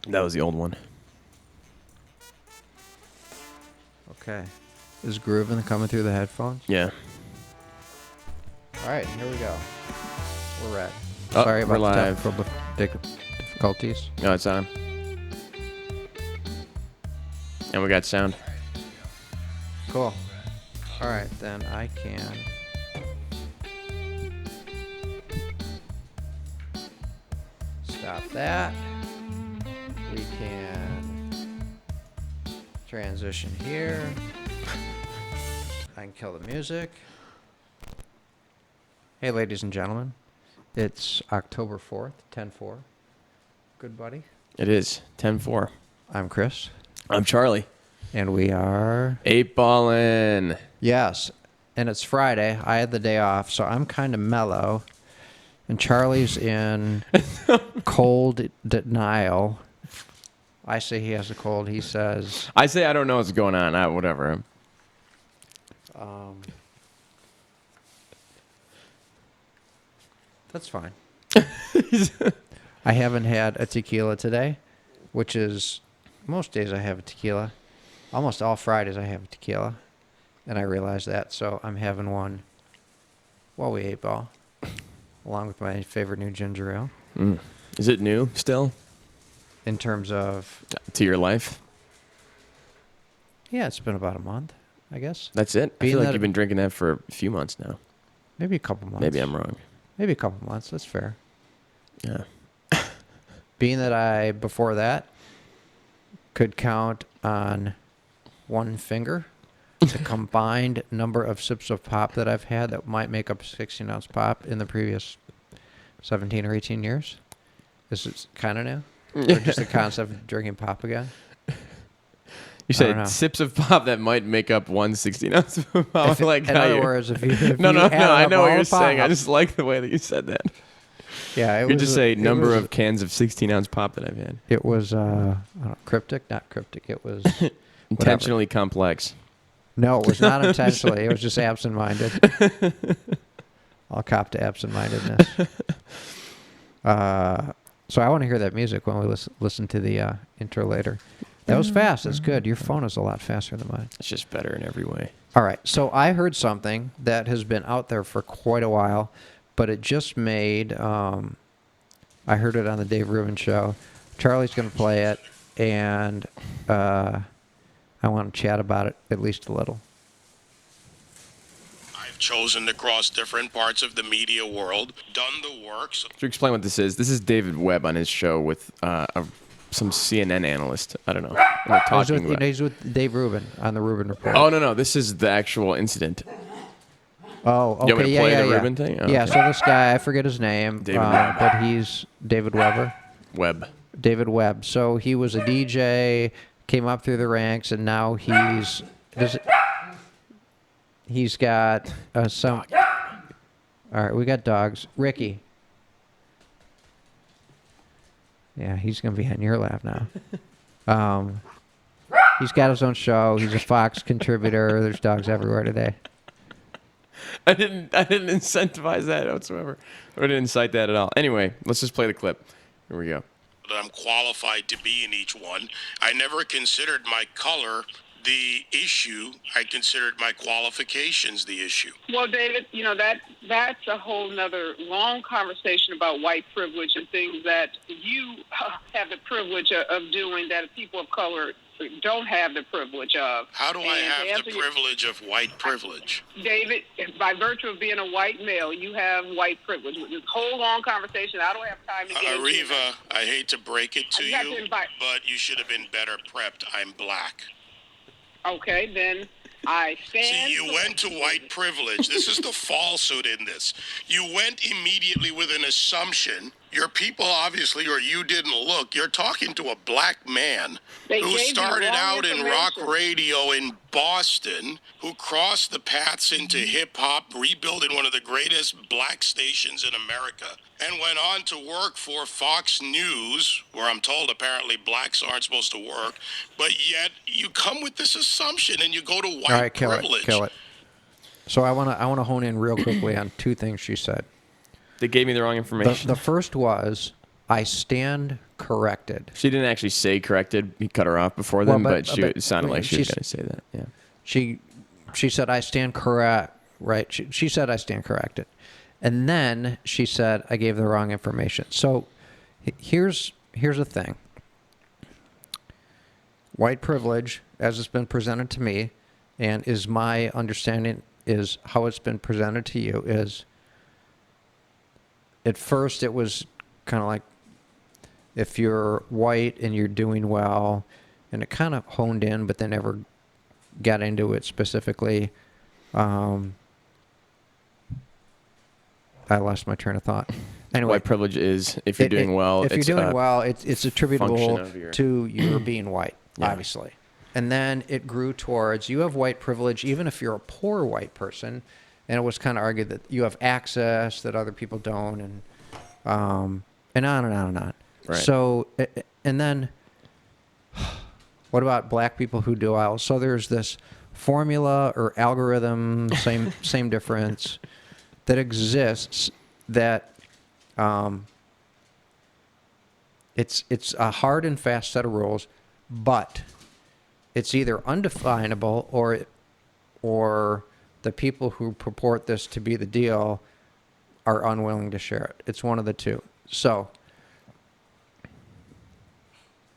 That was the old one. Okay. Is grooving coming through the headphones? Yeah. All right, here we go. We're ready. Oh, Sorry we're about live. the difficulties. No, it's on. And we got sound. Cool. All right, then I can. Stop that. We can transition here. I can kill the music. Hey, ladies and gentlemen. It's October 4th, 10-4. Good buddy. It is 10-4. I'm Chris. I'm Charlie. And we are... 8-ballin'. Yes. And it's Friday. I had the day off, so I'm kind of mellow. And Charlie's in cold denial. I say he has a cold. He says... I say I don't know what's going on. Whatever. That's fine. I haven't had a tequila today, which is... Most days I have a tequila. Almost all Fridays I have a tequila. And I realize that, so I'm having one while we 8-ball. Along with my favorite new ginger ale. Mm. Is it new still? In terms of... To your life? Yeah, it's been about a month, I guess. That's it? I Being feel like that- you've been drinking that for a few months now. Maybe a couple months. Maybe I'm wrong. Maybe a couple months. That's fair. Yeah. Being that I, before that, could count on one finger the combined number of sips of pop that I've had that might make up a 16-ounce pop in the previous 17 or 18 years. This is kind of new. Or just the concept of drinking pop again. You I don't know. said sips of pop that might make up 1 16-ounce of pop. In other words, if you No, you added I up know all what you're the pop- saying. I just like the way that you said that. Yeah, You could just say number of cans of 16-ounce pop that I've had. It was I don't know, cryptic, not cryptic. It was Intentionally complex. No, it was not intentionally. It was just absent-minded. I'll cop to absent-mindedness. So I want to hear that music when we listen to the intro later. That was fast. That's good. Your phone is a lot faster than mine. It's just better in every way. All right. So I heard something that has been out there for quite a while, but it just made... I heard it on the Dave Rubin show. Charlie's going to play it, and... I want to chat about it at least a little. I've chosen to cross different parts of the media world, done the work. So To explain what this is David Webb on his show with some CNN analyst. I don't know. We're talking about. He's with Dave Rubin on the Rubin Report. Oh, no. This is the actual incident. Oh, okay. You want me to play the yeah. Rubin thing? Oh, Yeah, okay. so this guy, I forget his name, David Webb. but he's David Weber. Webb. David Webb. So he was a DJ, came up through the ranks, and now he's got some... All right, we got dogs. Ricky. Yeah, he's going to be on your lap now. He's got his own show. He's a Fox contributor. There's dogs everywhere today. I didn't incentivize that whatsoever. I didn't incite that at all. Anyway, let's just play the clip. Here we go. that I'm qualified to be in each one. I never considered my color the issue. I considered my qualifications the issue. Well, David, that's a whole nother long conversation about white privilege and things that you have the privilege of doing that people of color don't have the privilege of. How do I And to have answer the privilege of white privilege? David, by virtue of being a white male, you have white privilege. This whole long conversation, I don't have time to get into it. Ariva, I hate to break it to You got to you, invite- but you should have been better prepped. I'm black. Okay, then I stand... See, you went to white privilege. This is the falsehood in this. You went immediately with an assumption. Your people, obviously, or you didn't look. You're talking to a black man They who gave you started wrong out in rock information. radio in Boston, who crossed the paths into hip-hop, rebuilding one of the greatest black stations in America, and went on to work for Fox News, where I'm told apparently blacks aren't supposed to work, but yet you come with this assumption and you go to white All right, privilege. kill it. So I want to hone in real quickly on two things she said. They gave me the wrong information. The first was, I stand corrected. She didn't actually say corrected. He cut her off before Well, then, but- but, but it sounded like she was she's- going to say that. Yeah. She said, I stand correct, right? She said, I stand corrected. And then she said, I gave the wrong information. So here's the thing. White privilege, as it's been presented to me, and is my understanding is how it's been presented to you, is at first it was kind of like if you're white and you're doing well, and it kind of honed in, but they never got into it specifically. I lost my train of thought. Anyway, White privilege is if you're doing well. If you're it's doing a well, it's attributable function of your- to your being white, Yeah. obviously. And then it grew towards you have white privilege, even if you're a poor white person. And it was kind of argued that you have access that other people don't, and on and on and on. Right. So, and then what about black people who do well? So there's this formula or algorithm, same difference, that exists that it's a hard and fast set of rules, but it's either undefinable or the people who purport this to be the deal are unwilling to share it. It's one of the two. So,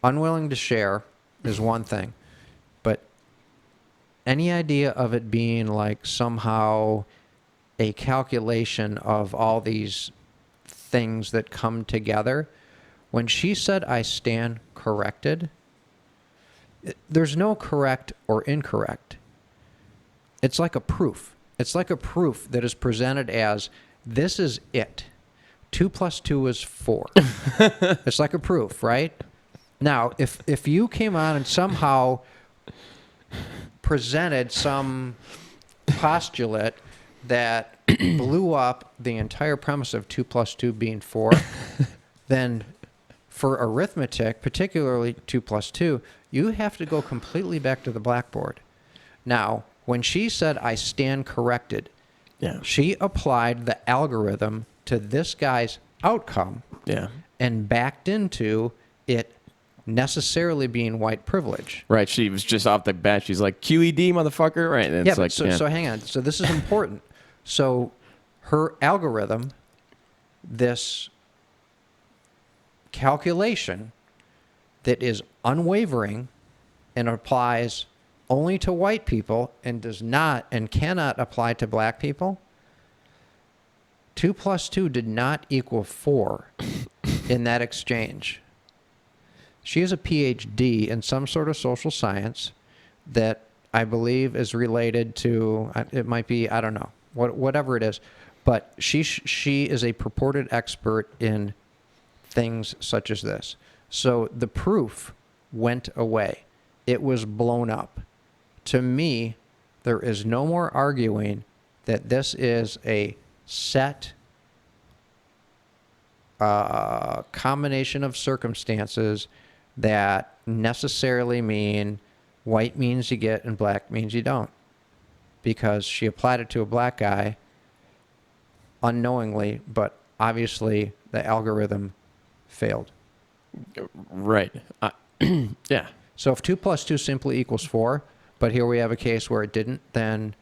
unwilling to share is one thing, but any idea of it being like somehow a calculation of all these things that come together, when she said, I stand corrected, there's no correct or incorrect. It's like a proof. It's like a proof that is presented as, this is it. 2 + 2 is 4. It's like a proof, right? Now, if you came on and somehow presented some postulate that blew up the entire premise of 2 + 2 being 4, then for arithmetic, particularly 2 + 2, you have to go completely back to the blackboard. Now, when she said, I stand corrected, Yeah. she applied the algorithm to this guy's outcome Yeah. and backed into it necessarily being white privilege. Right. She was just off the bat. She's like, QED, motherfucker. Right. And Yeah, it's but like, so hang on. So this is important. So her algorithm, this calculation that is unwavering and applies only to white people and does not and cannot apply to black people, 2 + 2 did not equal 4 in that exchange. She has a PhD in some sort of social science that I believe is related to, it might be, I don't know, whatever it is, but she is a purported expert in things such as this. So the proof went away. It was blown up. To me, there is no more arguing that this is a set combination of circumstances that necessarily mean white means you get and black means you don't. Because she applied it to a black guy unknowingly, but obviously the algorithm failed. right. Yeah. So if 2 + 2 simply equals 4, but here we have a case where it didn't, then,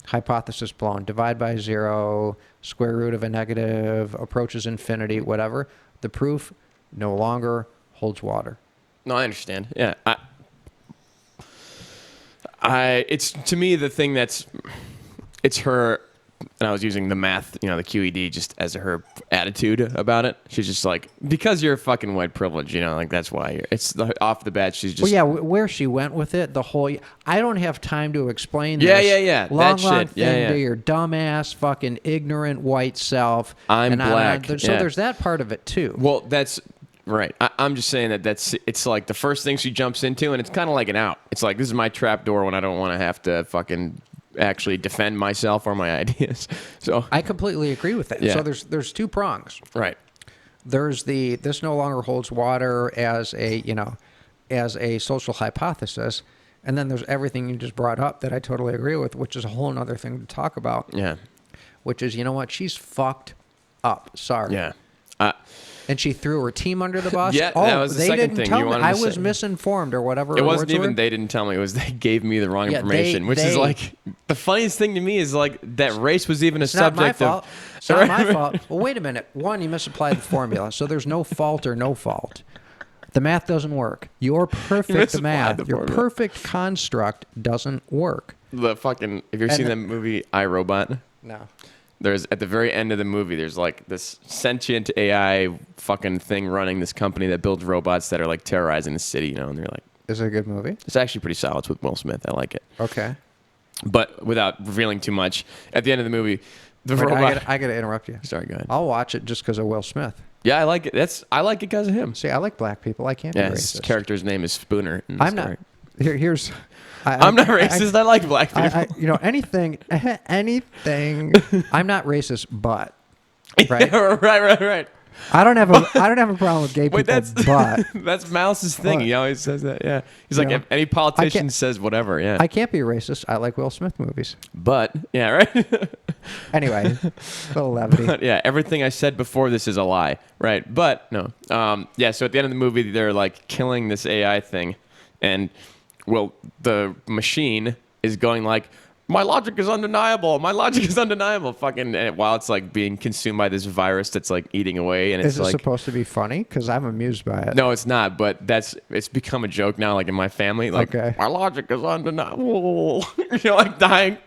hypothesis blown. Divide by 0, square root of a negative, approaches infinity, whatever. The proof no longer holds water. No, I understand. Yeah. It's to me the thing it's her, and I was using the math, the QED just as her attitude about it. She's just like, because you're fucking white privilege, like that's why off the bat, she's just. Well, yeah, where she went with it, the whole, I don't have time to explain Yeah, this yeah. long That shit. thing Yeah, yeah. to your dumbass, fucking ignorant white self. I'm and black. So Yeah. there's that part of it too. Well, that's right. I'm just saying it's like the first thing she jumps into, and it's kind of like an out. It's like, this is my trap door when I don't want to have to fucking actually defend myself or my ideas. So I completely agree with that. Yeah. So there's two prongs. right. There's this no longer holds water as a social hypothesis, and then there's everything you just brought up that I totally agree with, which is a whole other thing to talk about. Yeah. Which is, you know what, she's fucked up. Sorry. Yeah. And she threw her team under the bus? Yeah, oh, that was the they second didn't thing. tell You me. wanted I to was say- misinformed or whatever. It her wasn't words even were. they didn't tell me. It was they gave me the wrong Yeah, information, which is they- like the funniest thing to me is like that race was even a It's not my subject fault. of. It's not my fault. Well, wait a minute. One, you misapplied the formula, so there's no fault or no fault. The math doesn't work. Your perfect misapplied math, the your formula. perfect construct doesn't work. The fucking. Have you ever seen the movie iRobot? No. There's at the very end of the movie, there's like this sentient AI fucking thing running this company that builds robots that are like terrorizing the city, you know, and they're like, Is it a good movie? it's actually pretty solid. It's with Will Smith. I like it. Okay. But without revealing too much, at the end of the movie, the Wait, robot. I gotta interrupt you. Sorry, go ahead. I'll watch it just because of Will Smith. Yeah, I like it. I like it because of him. See, I like black people. I can't Yeah, be his racist. character's name is Spooner. in the I'm story. not. Here's. I'm not racist. I like black people. you know, anything. I'm not racist, but right. right. I don't have a problem with gay people, Wait, that's but that's Mouse's thing. What? He always says that. Yeah, he's You like know, if any politician can't- says whatever. Yeah, I can't be racist. I like Will Smith movies. but yeah, right. Anyway, little levity. But yeah, everything I said before this is a lie, right? But no, yeah. So at the end of the movie, they're like killing this AI thing, and well, the machine is going like, my logic is undeniable. My logic is undeniable. Fucking, and while it's like being consumed by this virus that's like eating away, and it's Is it like. supposed to be funny? Because I'm amused by it. No, it's not. But it's become a joke now, like in my family. Like Okay. my logic is undeniable. You're like dying.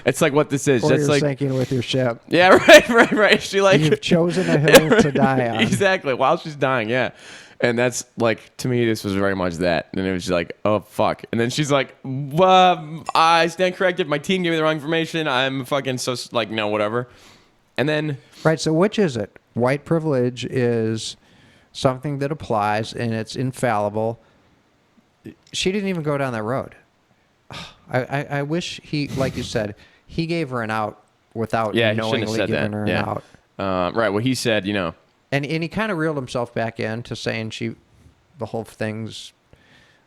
It's like what this is. Or That's you're like sinking with your ship. yeah, right. She like You've chosen a hill to die on. exactly while she's dying. Yeah, and that's like to me, this was very much that. And it was just like, oh fuck. And then she's like, I stand corrected. My team gave me the wrong information. I'm fucking so like no whatever. And then Right. So which is it? White privilege is something that applies and it's infallible. She didn't even go down that road. I wish he, like you said, he gave her an out without yeah, he shouldn't have knowingly said giving that. her Yeah. an out. Right. Well, he said, you know. And he kind of reeled himself back in to saying the whole thing's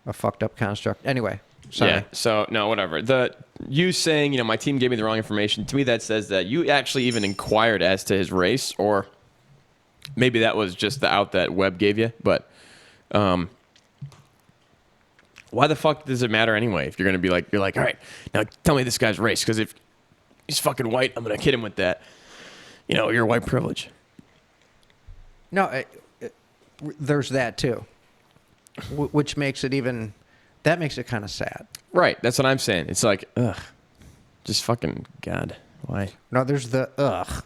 a fucked up construct. Anyway, sorry. Yeah. So no, whatever. You saying, you know, my team gave me the wrong information. To me, that says that you actually even inquired as to his race, or maybe that was just the out that Webb gave you. But why the fuck does it matter anyway? If you're gonna be like, you're like, all right, now tell me this guy's race, because if he's fucking white, I'm gonna kid him with that. You know, your white privilege. No, there's that too, which makes it even. That makes it kind of sad. Right. That's what I'm saying. It's like, ugh, just fucking God. Why? No, there's the ugh,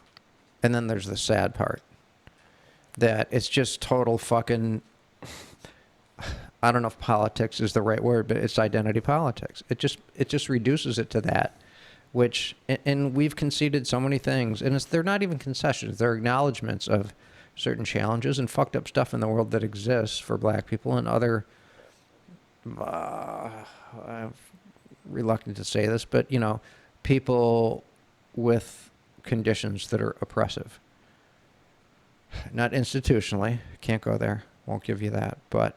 and then there's the sad part. That it's just total fucking. I don't know if politics is the right word, but it's identity politics. It just reduces it to that, which and we've conceded so many things, and they're not even concessions; they're acknowledgments of certain challenges and fucked up stuff in the world that exists for black people and other. I'm reluctant to say this, but you know, people with conditions that are oppressive. Not institutionally, can't go there. Won't give you that, but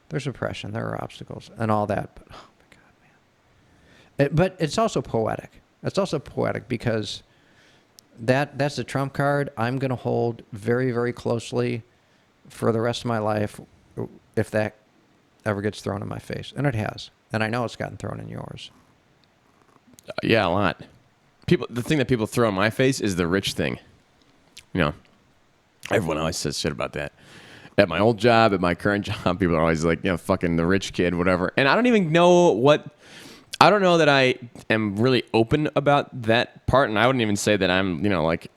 there's oppression, there are obstacles, and all that. But oh my God, man! But it's also poetic. It's also poetic because that's the trump card I'm going to hold very, very closely for the rest of my life, if that ever gets thrown in my face, and it has, and I know it's gotten thrown in yours. Yeah, a lot. The thing that people throw in my face is the rich thing. You know, everyone always says shit about that. At my old job, at my current job, people are always like, you know, fucking the rich kid, whatever. And I don't even know I don't know that I am really open about that part. And I wouldn't even say that I'm, you know, like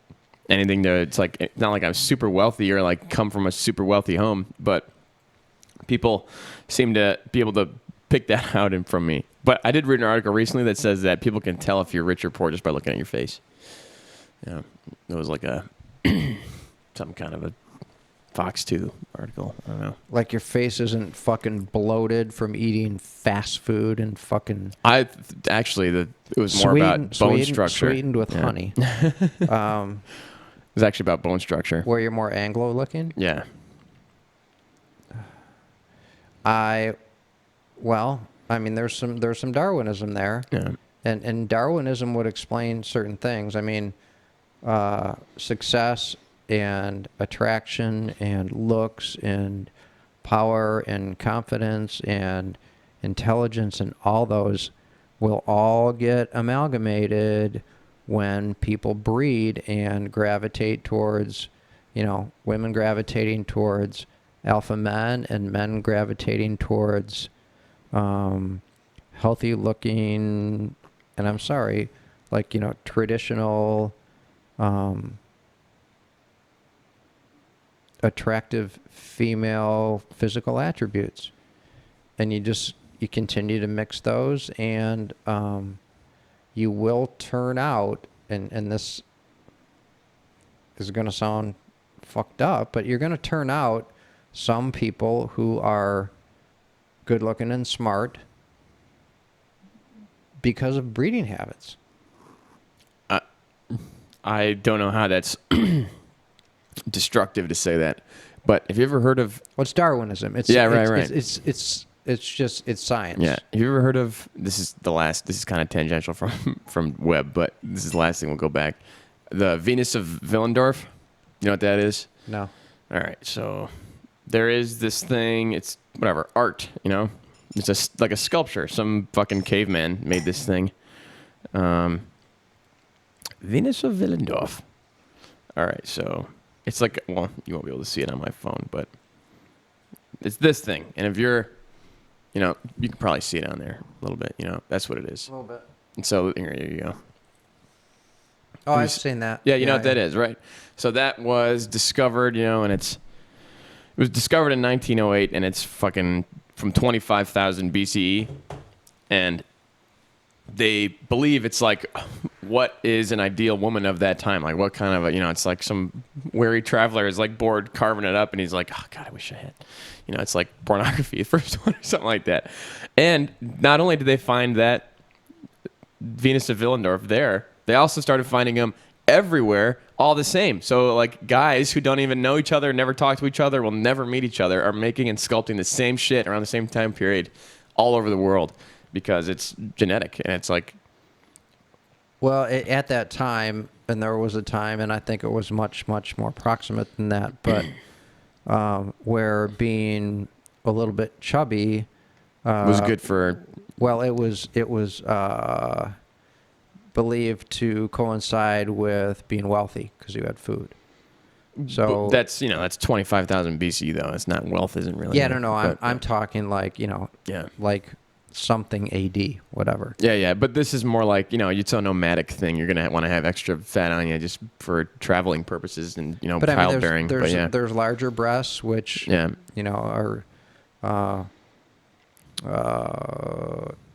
anything it's like, it's not like I'm super wealthy or like come from a super wealthy home, but people seem to be able to pick that out from me. But I did read an article recently that says that people can tell if you're rich or poor just by looking at your face. Yeah, it was like some kind of a Fox 2 article. I don't know. Like your face isn't fucking bloated from eating fast food and fucking Actually, it was more about bone structure. Sweetened with honey. It was actually about bone structure. Where you're more Anglo looking. Yeah. Well, I mean, there's some Darwinism there. Yeah. And Darwinism would explain certain things. I mean, success and attraction and looks and power and confidence and intelligence and all those will all get amalgamated when people breed and gravitate towards, women gravitating towards alpha men and men gravitating towards healthy looking, and I'm sorry, like, traditional attractive female physical attributes. And you continue to mix those, and you will turn out, and this is going to sound fucked up, but you're going to turn out some people who are good looking and smart because of breeding habits. I don't know how that's destructive to say that, but have you ever heard of? Well, it's Darwinism. It's science. Yeah. Have you ever heard of? This is kind of tangential from Webb, but this is the last thing we'll go back. The Venus of Willendorf. You know what that is? No. All right. So there is this thing. It's whatever art. It's like a sculpture. Some fucking caveman made this thing. Venus of Willendorf. All right. So it's like, well, you won't be able to see it on my phone, but it's this thing. And if you're, you can probably see it on there a little bit. That's what it is. A little bit. And so here you go. Oh, I've seen that. Yeah, you know what that is, right? So that was discovered, and it was discovered in 1908, and it's fucking from 25,000 BCE, and they believe it's like, what is an ideal woman of that time? Like, what kind of it's like some weary traveler is like bored carving it up, and he's like, oh God, I wish I had. It's like pornography, the first one or something like that. And not only did they find that Venus of Willendorf there, they also started finding them everywhere, all the same. So like guys who don't even know each other, never talk to each other, will never meet each other, are making and sculpting the same shit around the same time period all over the world because it's genetic. And it's like... Well, at that time, and there was a time, and I think it was much, much more proximate than that, but where being a little bit chubby... was good for... Well, it was believed to coincide with being wealthy because you had food. So but that's 25,000 BC though. It's not wealth isn't really. Yeah, no. I'm talking like like something AD, whatever. Yeah. But this is more like it's a nomadic thing. You're gonna want to have extra fat on you just for traveling purposes and but childbearing. There's larger breasts which are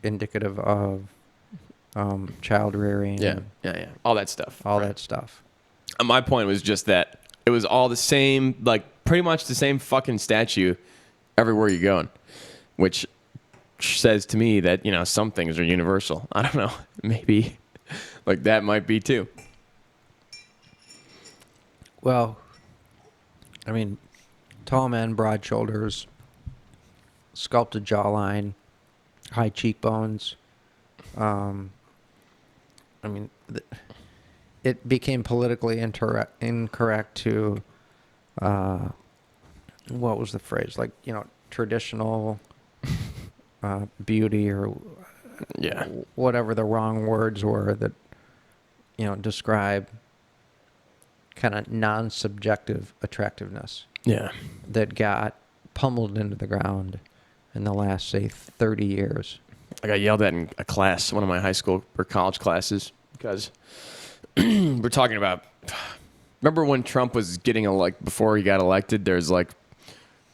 indicative of child rearing. Yeah. All that stuff. That stuff. My point was just that it was all the same, like pretty much the same fucking statue everywhere you're going, which says to me that, some things are universal. I don't know. Maybe like that might be too. Well, I mean, tall men, broad shoulders, sculpted jawline, high cheekbones. It became politically incorrect to, what was the phrase? Like, traditional beauty or whatever the wrong words were that, describe kind of non-subjective attractiveness. Yeah. That got pummeled into the ground in the last, say, 30 years. I got yelled at in a class, one of my high school or college classes, because we're talking about. Remember when Trump was getting before he got elected? There's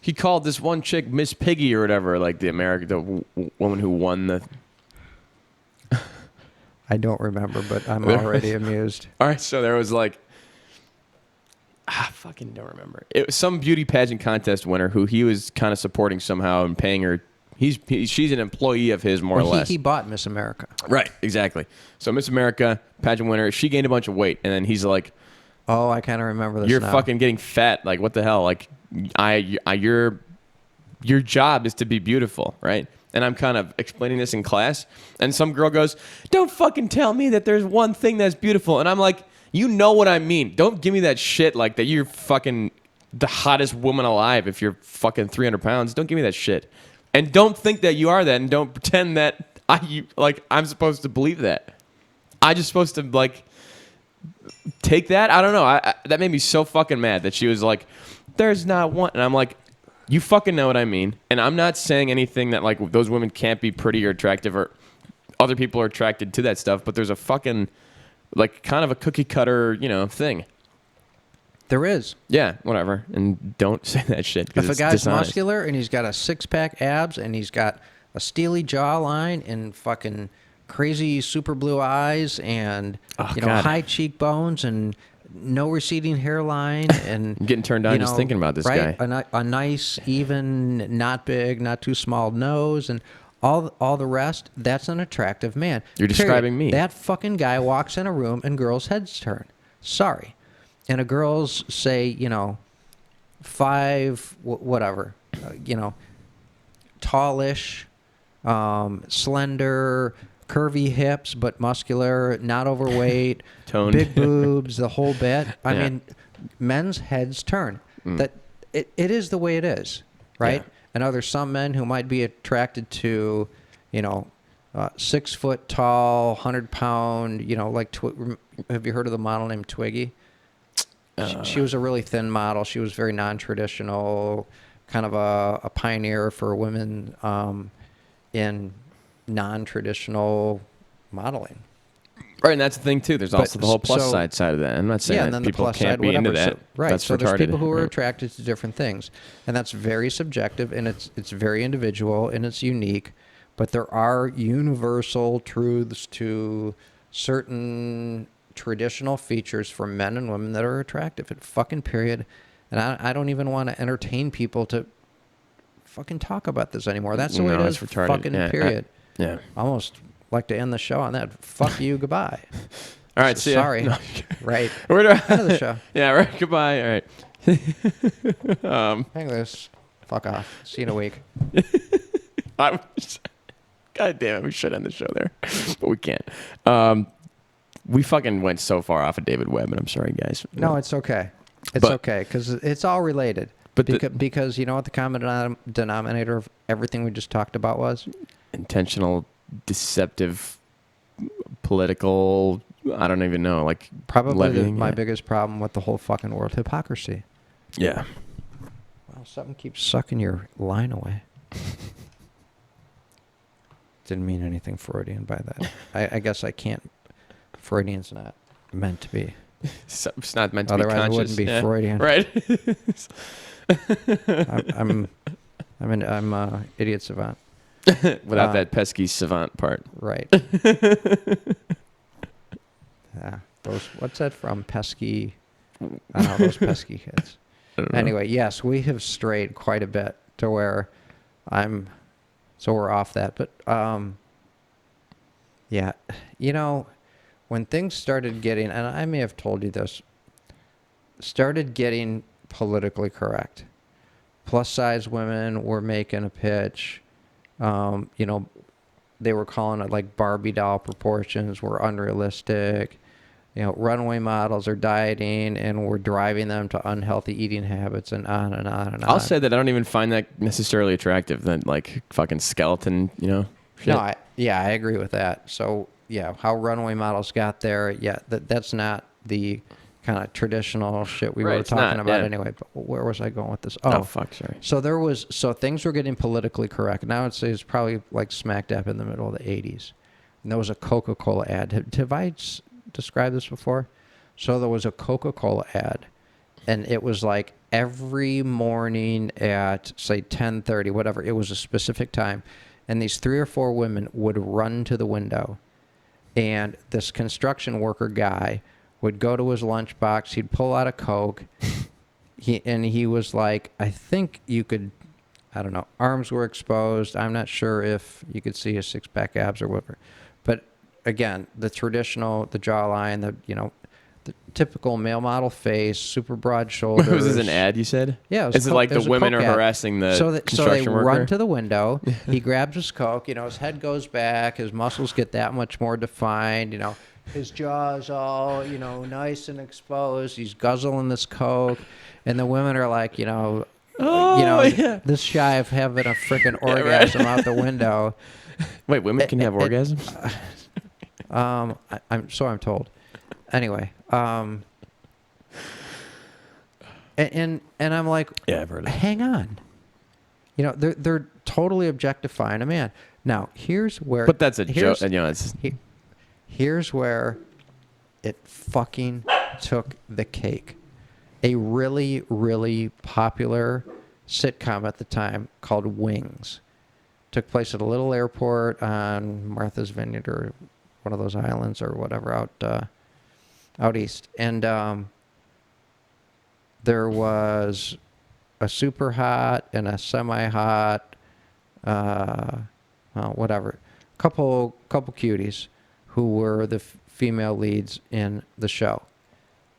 he called this one chick Miss Piggy or whatever, like the woman who won the. I don't remember, but I'm already amused. All right, so there was I fucking don't remember. It was some beauty pageant contest winner who he was kind of supporting somehow and paying her. She's an employee of his, more or less. He bought Miss America. Right, exactly. So Miss America, pageant winner, she gained a bunch of weight, and then he's like, "Oh, I kind of remember this. You're now. fucking getting fat. Like, what the hell? Like, your job is to be beautiful, right?" And I'm kind of explaining this in class, and some girl goes, "Don't fucking tell me that there's one thing that's beautiful." And I'm like, You know what I mean. Don't give me that shit like that you're fucking the hottest woman alive if you're fucking 300 pounds. Don't give me that shit. And don't think that you are that, and don't pretend that I'm supposed to believe that. I just supposed to like take that. I don't know. That made me so fucking mad that she was like, "There's not one," and I'm like, "You fucking know what I mean." And I'm not saying anything that like those women can't be pretty or attractive or other people are attracted to that stuff, but there's a fucking like kind of a cookie cutter, thing. There is. Yeah, whatever. And don't say that shit. If a it's guy's dishonest. muscular and he's got a 6-pack abs and he's got a steely jawline and fucking crazy super blue eyes and God. high cheekbones and no receding hairline and I'm getting turned on just thinking about this right? guy. A nice, even, not big, not too small nose and all the rest, that's an attractive man. You're describing me. That fucking guy walks in a room and girls' heads turn. Sorry. And a girl's say, 5, whatever, tallish, slender, curvy hips, but muscular, not overweight, Toned. big boobs, the whole bit. I Yeah. mean, men's heads turn. That it is the way it is, right? Yeah. And are there some men who might be attracted to, 6 foot tall, 100-pound, like, have you heard of the model named Twiggy? She was a really thin model. She was very non-traditional, kind of a pioneer for women in non-traditional modeling. Right, and that's the thing too. There's also the whole plus side of that. I'm not saying and that then the people plus can't side, be into whatever. that. Right. That's so there's retarded. people who are Yeah. attracted to different things, and that's very subjective, and it's very individual and it's unique. But there are universal truths to certain traditional features for men and women that are attractive. At fucking period. And I don't even want to entertain people to fucking talk about this anymore. That's the way it No, is. it's retarded. Fucking Yeah, period. Yeah. Almost like to end the show on that. Fuck you. Goodbye. All right. See ya. Sorry. No. Right. Where do End of the show. Yeah. Right. Goodbye. All right. Hang this. Fuck off. See you in a week. God damn it. We should end the show there, but we can't. We fucking went so far off of David Webb, and I'm sorry, guys. No, it's okay. It's But- okay because it's all related. But Because you know what the common denominator of everything we just talked about was? intentional, deceptive, political. I don't even know. Like Probably levying, my yeah. biggest problem with the whole fucking world, hypocrisy. Yeah. Well, something keeps sucking your line away. Didn't mean anything Freudian by that. I guess I can't. Freudian's not meant to be. It's not meant to Otherwise, be it conscious. wouldn't be yeah. Freudian. Right. I'm a idiot savant. Without that pesky savant part. Right. Yeah. What's that from? Pesky. I don't know, those pesky kids. I don't know. Anyway, yes, we have strayed quite a bit to where so we're off that. But, yeah, when things started getting, and I may have told you this, started getting politically correct. Plus size women were making a pitch. They were calling it like Barbie doll proportions were unrealistic. Runway models are dieting and we're driving them to unhealthy eating habits and on and on and on. I'll say that I don't even find that necessarily attractive. That like fucking skeleton, shit. No, I agree with that. So, yeah, how runway models got there, that's not the kind of traditional shit we Right, were it's talking not, about yeah. anyway. But where was I going with this? Oh fuck, sorry. So things were getting politically correct. Now I'd say it's probably like smack dab in the middle of the 80s. And there was a Coca-Cola ad. Have I described this before? So there was a Coca-Cola ad, and it was like every morning at, say, 10:30, whatever. It was a specific time. And these 3 or 4 women would run to the window. And this construction worker guy would go to his lunchbox. He'd pull out a Coke. He was like, I think you could, I don't know, arms were exposed. I'm not sure if you could see his 6-pack abs or whatever. But again, the traditional, the jawline, the typical male model face, super broad shoulders. Was this an ad you said? Yeah. Is it like the was a women Coke are ad. harassing the so they construction worker? run to the window. He grabs his Coke. His head goes back. His muscles get that much more defined. his jaw's all, nice and exposed. He's guzzling this Coke. And the women are like, this shy of having a freaking orgasm out the window. Wait, women can have orgasms? I'm told. Anyway, and I'm like, Yeah, I've heard of it. hang on. They're totally objectifying a man. Now, here's where. But that's a joke. It's Here's where it fucking took the cake. A really, really popular sitcom at the time called Wings took place at a little airport on Martha's Vineyard or one of those islands or whatever out east. And there was a super hot and a semi-hot, whatever, couple cuties who were the female leads in the show.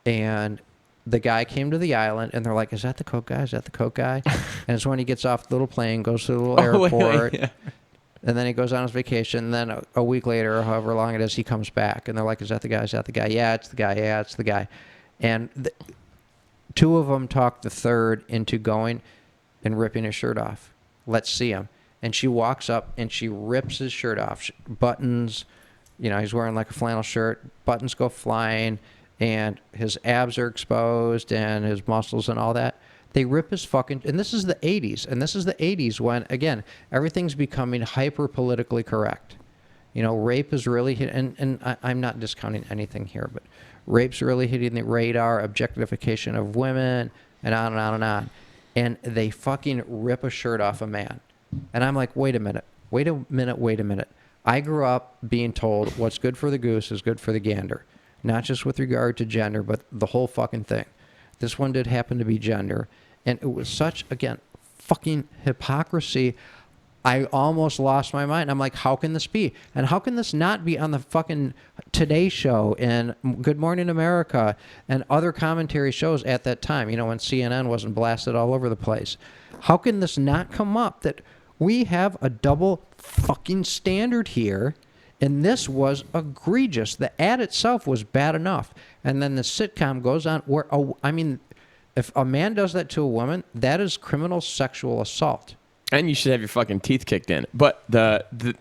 And the guy came to the island, and they're like, is that the Coke guy? Is that the Coke guy? And it's when he gets off the little plane, goes to the little airport, yeah. and then he goes on his vacation. And then a week later, or however long it is, he comes back. And they're like, is that the guy? Is that the guy? Yeah, it's the guy. Yeah, it's the guy. And two of them talked the third into going and ripping his shirt off. Let's see him. And she walks up, and she rips his shirt off. Buttons, he's wearing like a flannel shirt. Buttons go flying. And his abs are exposed and his muscles and all that. They rip his fucking... And this is the 80s. And this is the 80s when, again, everything's becoming hyper-politically correct. Rape is really... I'm not discounting anything here, but rape's really hitting the radar, objectification of women, and on and on and on. And they fucking rip a shirt off a man. And I'm like, wait a minute. I grew up being told what's good for the goose is good for the gander. Not just with regard to gender, but the whole fucking thing. This one did happen to be gender. And it was such, again, fucking hypocrisy. I almost lost my mind. I'm like, how can this be? And how can this not be on the fucking Today Show and Good Morning America and other commentary shows at that time, when CNN wasn't blasted all over the place? How can this not come up that we have a double fucking standard here? And this was egregious. The ad itself was bad enough. And then the sitcom goes on where, if a man does that to a woman, that is criminal sexual assault. And you should have your fucking teeth kicked in. But this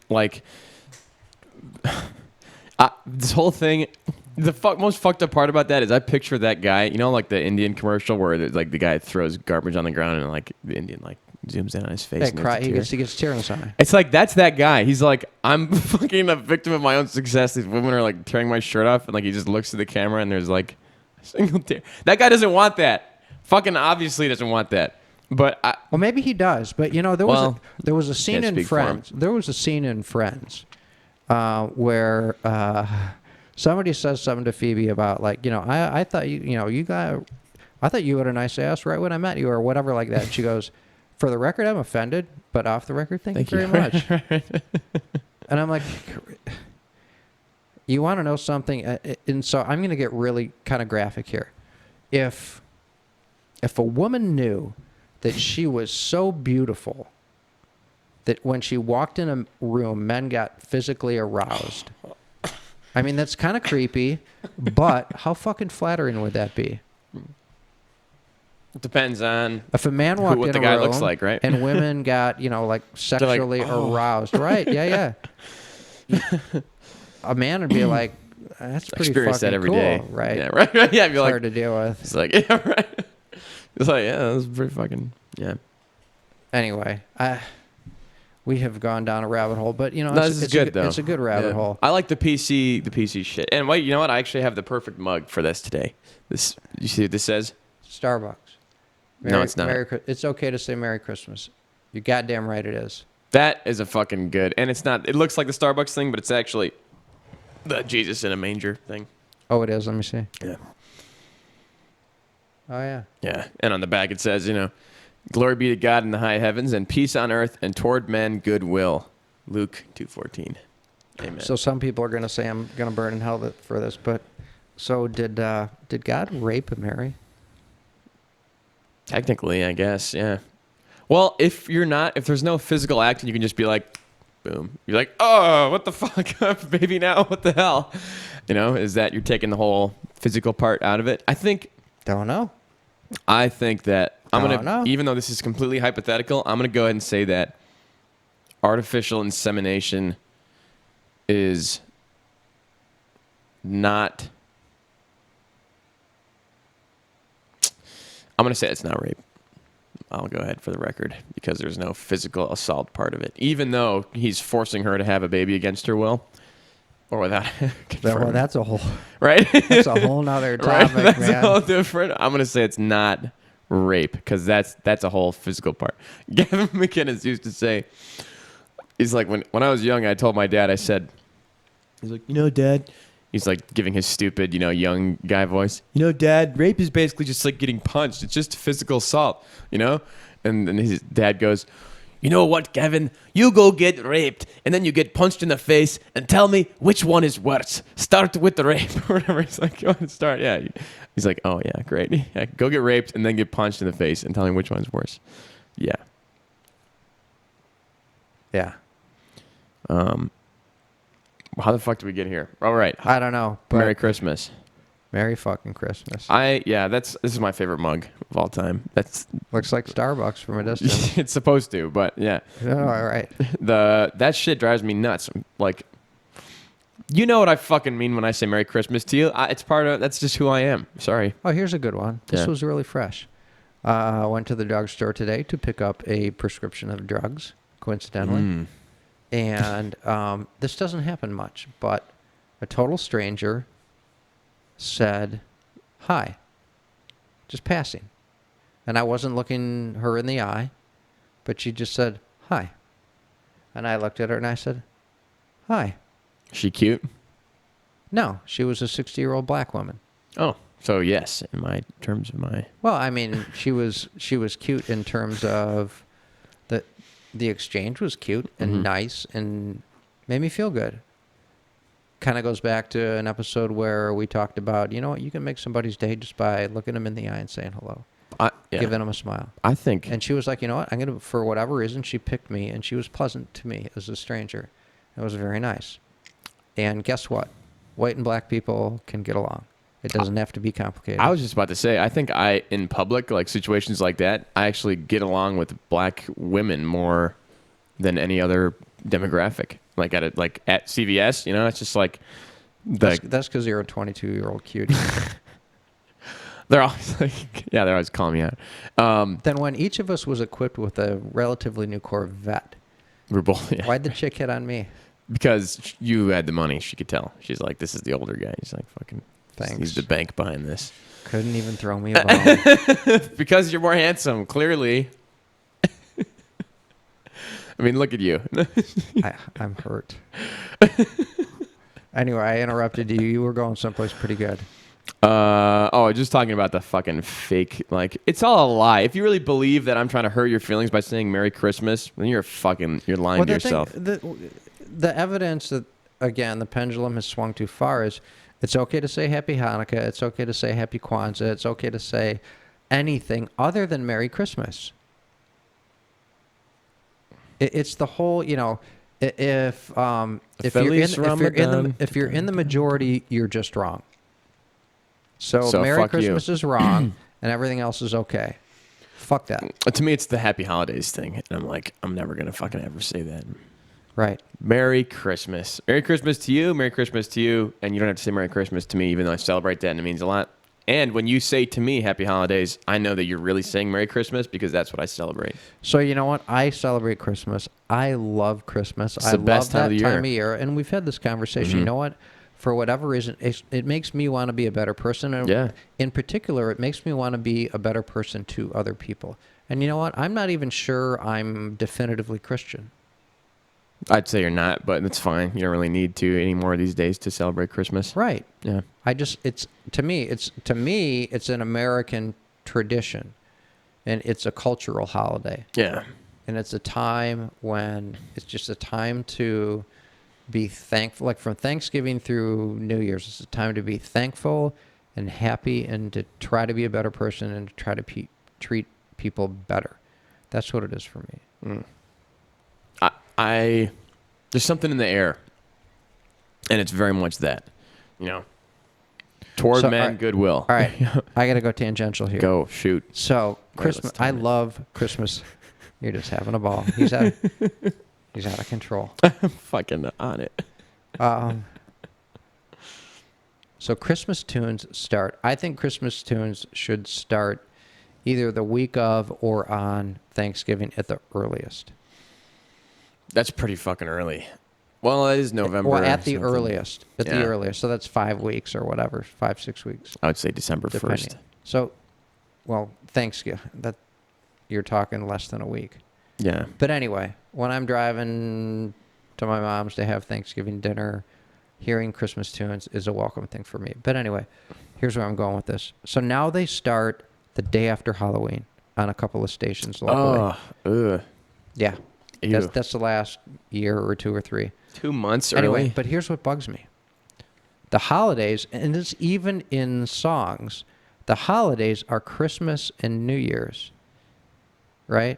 whole thing, the most fucked up part about that is I picture that guy, like the Indian commercial where the guy throws garbage on the ground and the Indian zooms in on his face. He gets tear in his eye. It's like, that's that guy. He's like, I'm fucking a victim of my own success. These women are tearing my shirt off, and he just looks at the camera and there's a single tear. That guy doesn't want that. Fucking obviously doesn't want that. But well, maybe he does. But there was a scene in Friends. There was a scene in Friends where somebody says something to Phoebe about I thought I thought you had a nice ass right when I met you or whatever like that. And she goes, for the record, I'm offended, but off the record, thank you very much. And I'm like, you want to know something? And so I'm going to get really kind of graphic here. If a woman knew that she was so beautiful that when she walked in a room, men got physically aroused. That's kind of creepy, but how fucking flattering would that be? it depends on if a man walked what in the a guy room looks like, right? and women got, sexually aroused. Right, yeah. A man would be like, that's pretty experience fucking that every cool, day. right? Yeah, right. Yeah, It's hard to deal with. It's like, yeah, right. It's like, yeah, that was pretty fucking, yeah. Anyway, we have gone down a rabbit hole, but this is good though. It's a good rabbit hole. I like the PC shit. And wait, you know what? I actually have the perfect mug for this today. This, you see what this says? Starbucks. No, it's not. It's okay to say Merry Christmas. You're goddamn right it is. That is a fucking good. And it's not, it looks like the Starbucks thing, but it's actually the Jesus in a manger thing. Oh, it is. Let me see. Yeah. Oh, yeah. Yeah. And on the back it says, glory be to God in the high heavens and peace on earth and toward men goodwill. Luke 2:14. Amen. So some people are going to say I'm going to burn in hell for this, but so did God rape Mary? Technically, I guess, yeah. Well, if there's no physical act, you can just be like, boom. You're like, oh, what the fuck, baby now? What the hell? You know, is that you're taking the whole physical part out of it? I think Don't know. that I'm Don't know. even though this is completely hypothetical, I'm gonna go ahead and say that artificial insemination is not. I'm gonna say it's not rape. I'll go ahead for the record because there's no physical assault part of it, even though he's forcing her to have a baby against her will or without Well, confirming. that's a whole Right? that's a whole nother Right? topic, That's man. all different. I'm gonna say it's not rape because that's a whole physical part. Gavin McInnes used to say, he's like, when I was young, I told my dad, I said, he's like, Dad. He's like giving his stupid, young guy voice. Dad, rape is basically just like getting punched. It's just physical assault, And then his dad goes, you know what, Kevin? You go get raped, and then you get punched in the face, and tell me which one is worse. Start with the rape, or whatever. He's like, go ahead and start. Yeah. He's like, oh, yeah, great. Yeah, go get raped, and then get punched in the face, and tell me which one's worse. Yeah. Yeah. How the fuck did we get here? All right. I don't know. But Merry Christmas. Merry fucking Christmas. This is my favorite mug of all time. That's Looks like Starbucks from a distance. it's supposed to, but yeah. Oh, all right. That shit drives me nuts. Like, you know what I fucking mean when I say Merry Christmas to you. That's just who I am. Sorry. Oh, here's a good one. This Yeah. was really fresh. I went to the drugstore today to pick up a prescription of drugs, coincidentally. And this doesn't happen much, but a total stranger said, hi, just passing. And I wasn't looking her in the eye, but she just said, hi. And I looked at her and I said, hi. She cute? No, she was a 60-year-old black woman. Oh, so yes, in my terms of my. Well, I mean, she was cute in terms of the exchange was cute and nice and made me feel good. Kind of goes back to an episode where we talked about, you can make somebody's day just by looking them in the eye and saying hello, giving them a smile. I think. And she was like, for whatever reason, she picked me, and she was pleasant to me as a stranger. It was very nice. And guess what? White and black people can get along. It doesn't have to be complicated. I was just about to say, I think in public, like situations like that, I actually get along with black women more than any other demographic. Like at CVS, it's just like That's because you're a 22-year-old cutie. they're always like, they're always calling me out. Then when each of us was equipped with a relatively new Corvette, We're both, why'd the chick hit on me? because you had the money. She could tell. She's like, this is the older guy. He's like, fucking. Thanks. He's the bank behind this. Couldn't even throw me a bone. Because you're more handsome, clearly. I mean, look at you. I'm hurt. Anyway, I interrupted you. You were going someplace pretty good. Just talking about the fucking fake. Like, it's all a lie. If you really believe that I'm trying to hurt your feelings by saying Merry Christmas, then you're lying to yourself. The evidence that, again, the pendulum has swung too far is it's okay to say Happy Hanukkah. It's okay to say Happy Kwanzaa. It's okay to say anything other than Merry Christmas. It's the whole, if you're in the majority, you're just wrong. So Merry fuck Christmas you. is wrong, and everything else is okay. Fuck that. To me, it's the Happy Holidays thing. And I'm like, I'm never going to fucking ever say that. Right. Merry Christmas. Merry Christmas to you. Merry Christmas to you. And you don't have to say Merry Christmas to me, even though I celebrate that and it means a lot. And when you say to me Happy Holidays, I know that you're really saying Merry Christmas because that's what I celebrate. So you know what? I celebrate Christmas. I love Christmas. It's the best time of the year. Time of year. And we've had this conversation. You know what? For whatever reason, it makes me want to be a better person. And in particular, it makes me want to be a better person to other people. And you know what? I'm not even sure I'm definitively Christian. I'd say you're not, but that's fine. You don't really need to anymore these days to celebrate Christmas. Right. Yeah. To me, it's an American tradition, and it's a cultural holiday. Yeah. And it's a time when it's just a time to be thankful. Like from Thanksgiving through New Year's, it's a time to be thankful and happy and to try to be a better person and to try to treat people better. That's what it is for me. There's something in the air, and it's very much that. you know, toward So, men, alright. goodwill. All right, I gotta go tangential here. Go shoot. So Christmas, let's I time it. love Christmas. You're just having a ball. He's out of control. I'm fucking on it. So Christmas tunes start. I think Christmas tunes should start either the week of or on Thanksgiving at the earliest. That's pretty fucking early. Well, it is November. Well, at the something. earliest. At the Yeah. earliest. So that's 5 weeks or whatever, 5-6 weeks. I would say December Depending. 1st. So, well, Thanksgiving. That you're talking less than a week. Yeah. But anyway, when I'm driving to my mom's to have Thanksgiving dinner, hearing Christmas tunes is a welcome thing for me. But anyway, here's where I'm going with this. So now they start the day after Halloween on a couple of stations locally. Oh, ugh. Yeah. Ew. That's the last year or 2 or 3. 2 months Anyway, early. but here's what bugs me. The holidays, and it's even in songs, the holidays are Christmas and New Year's, right?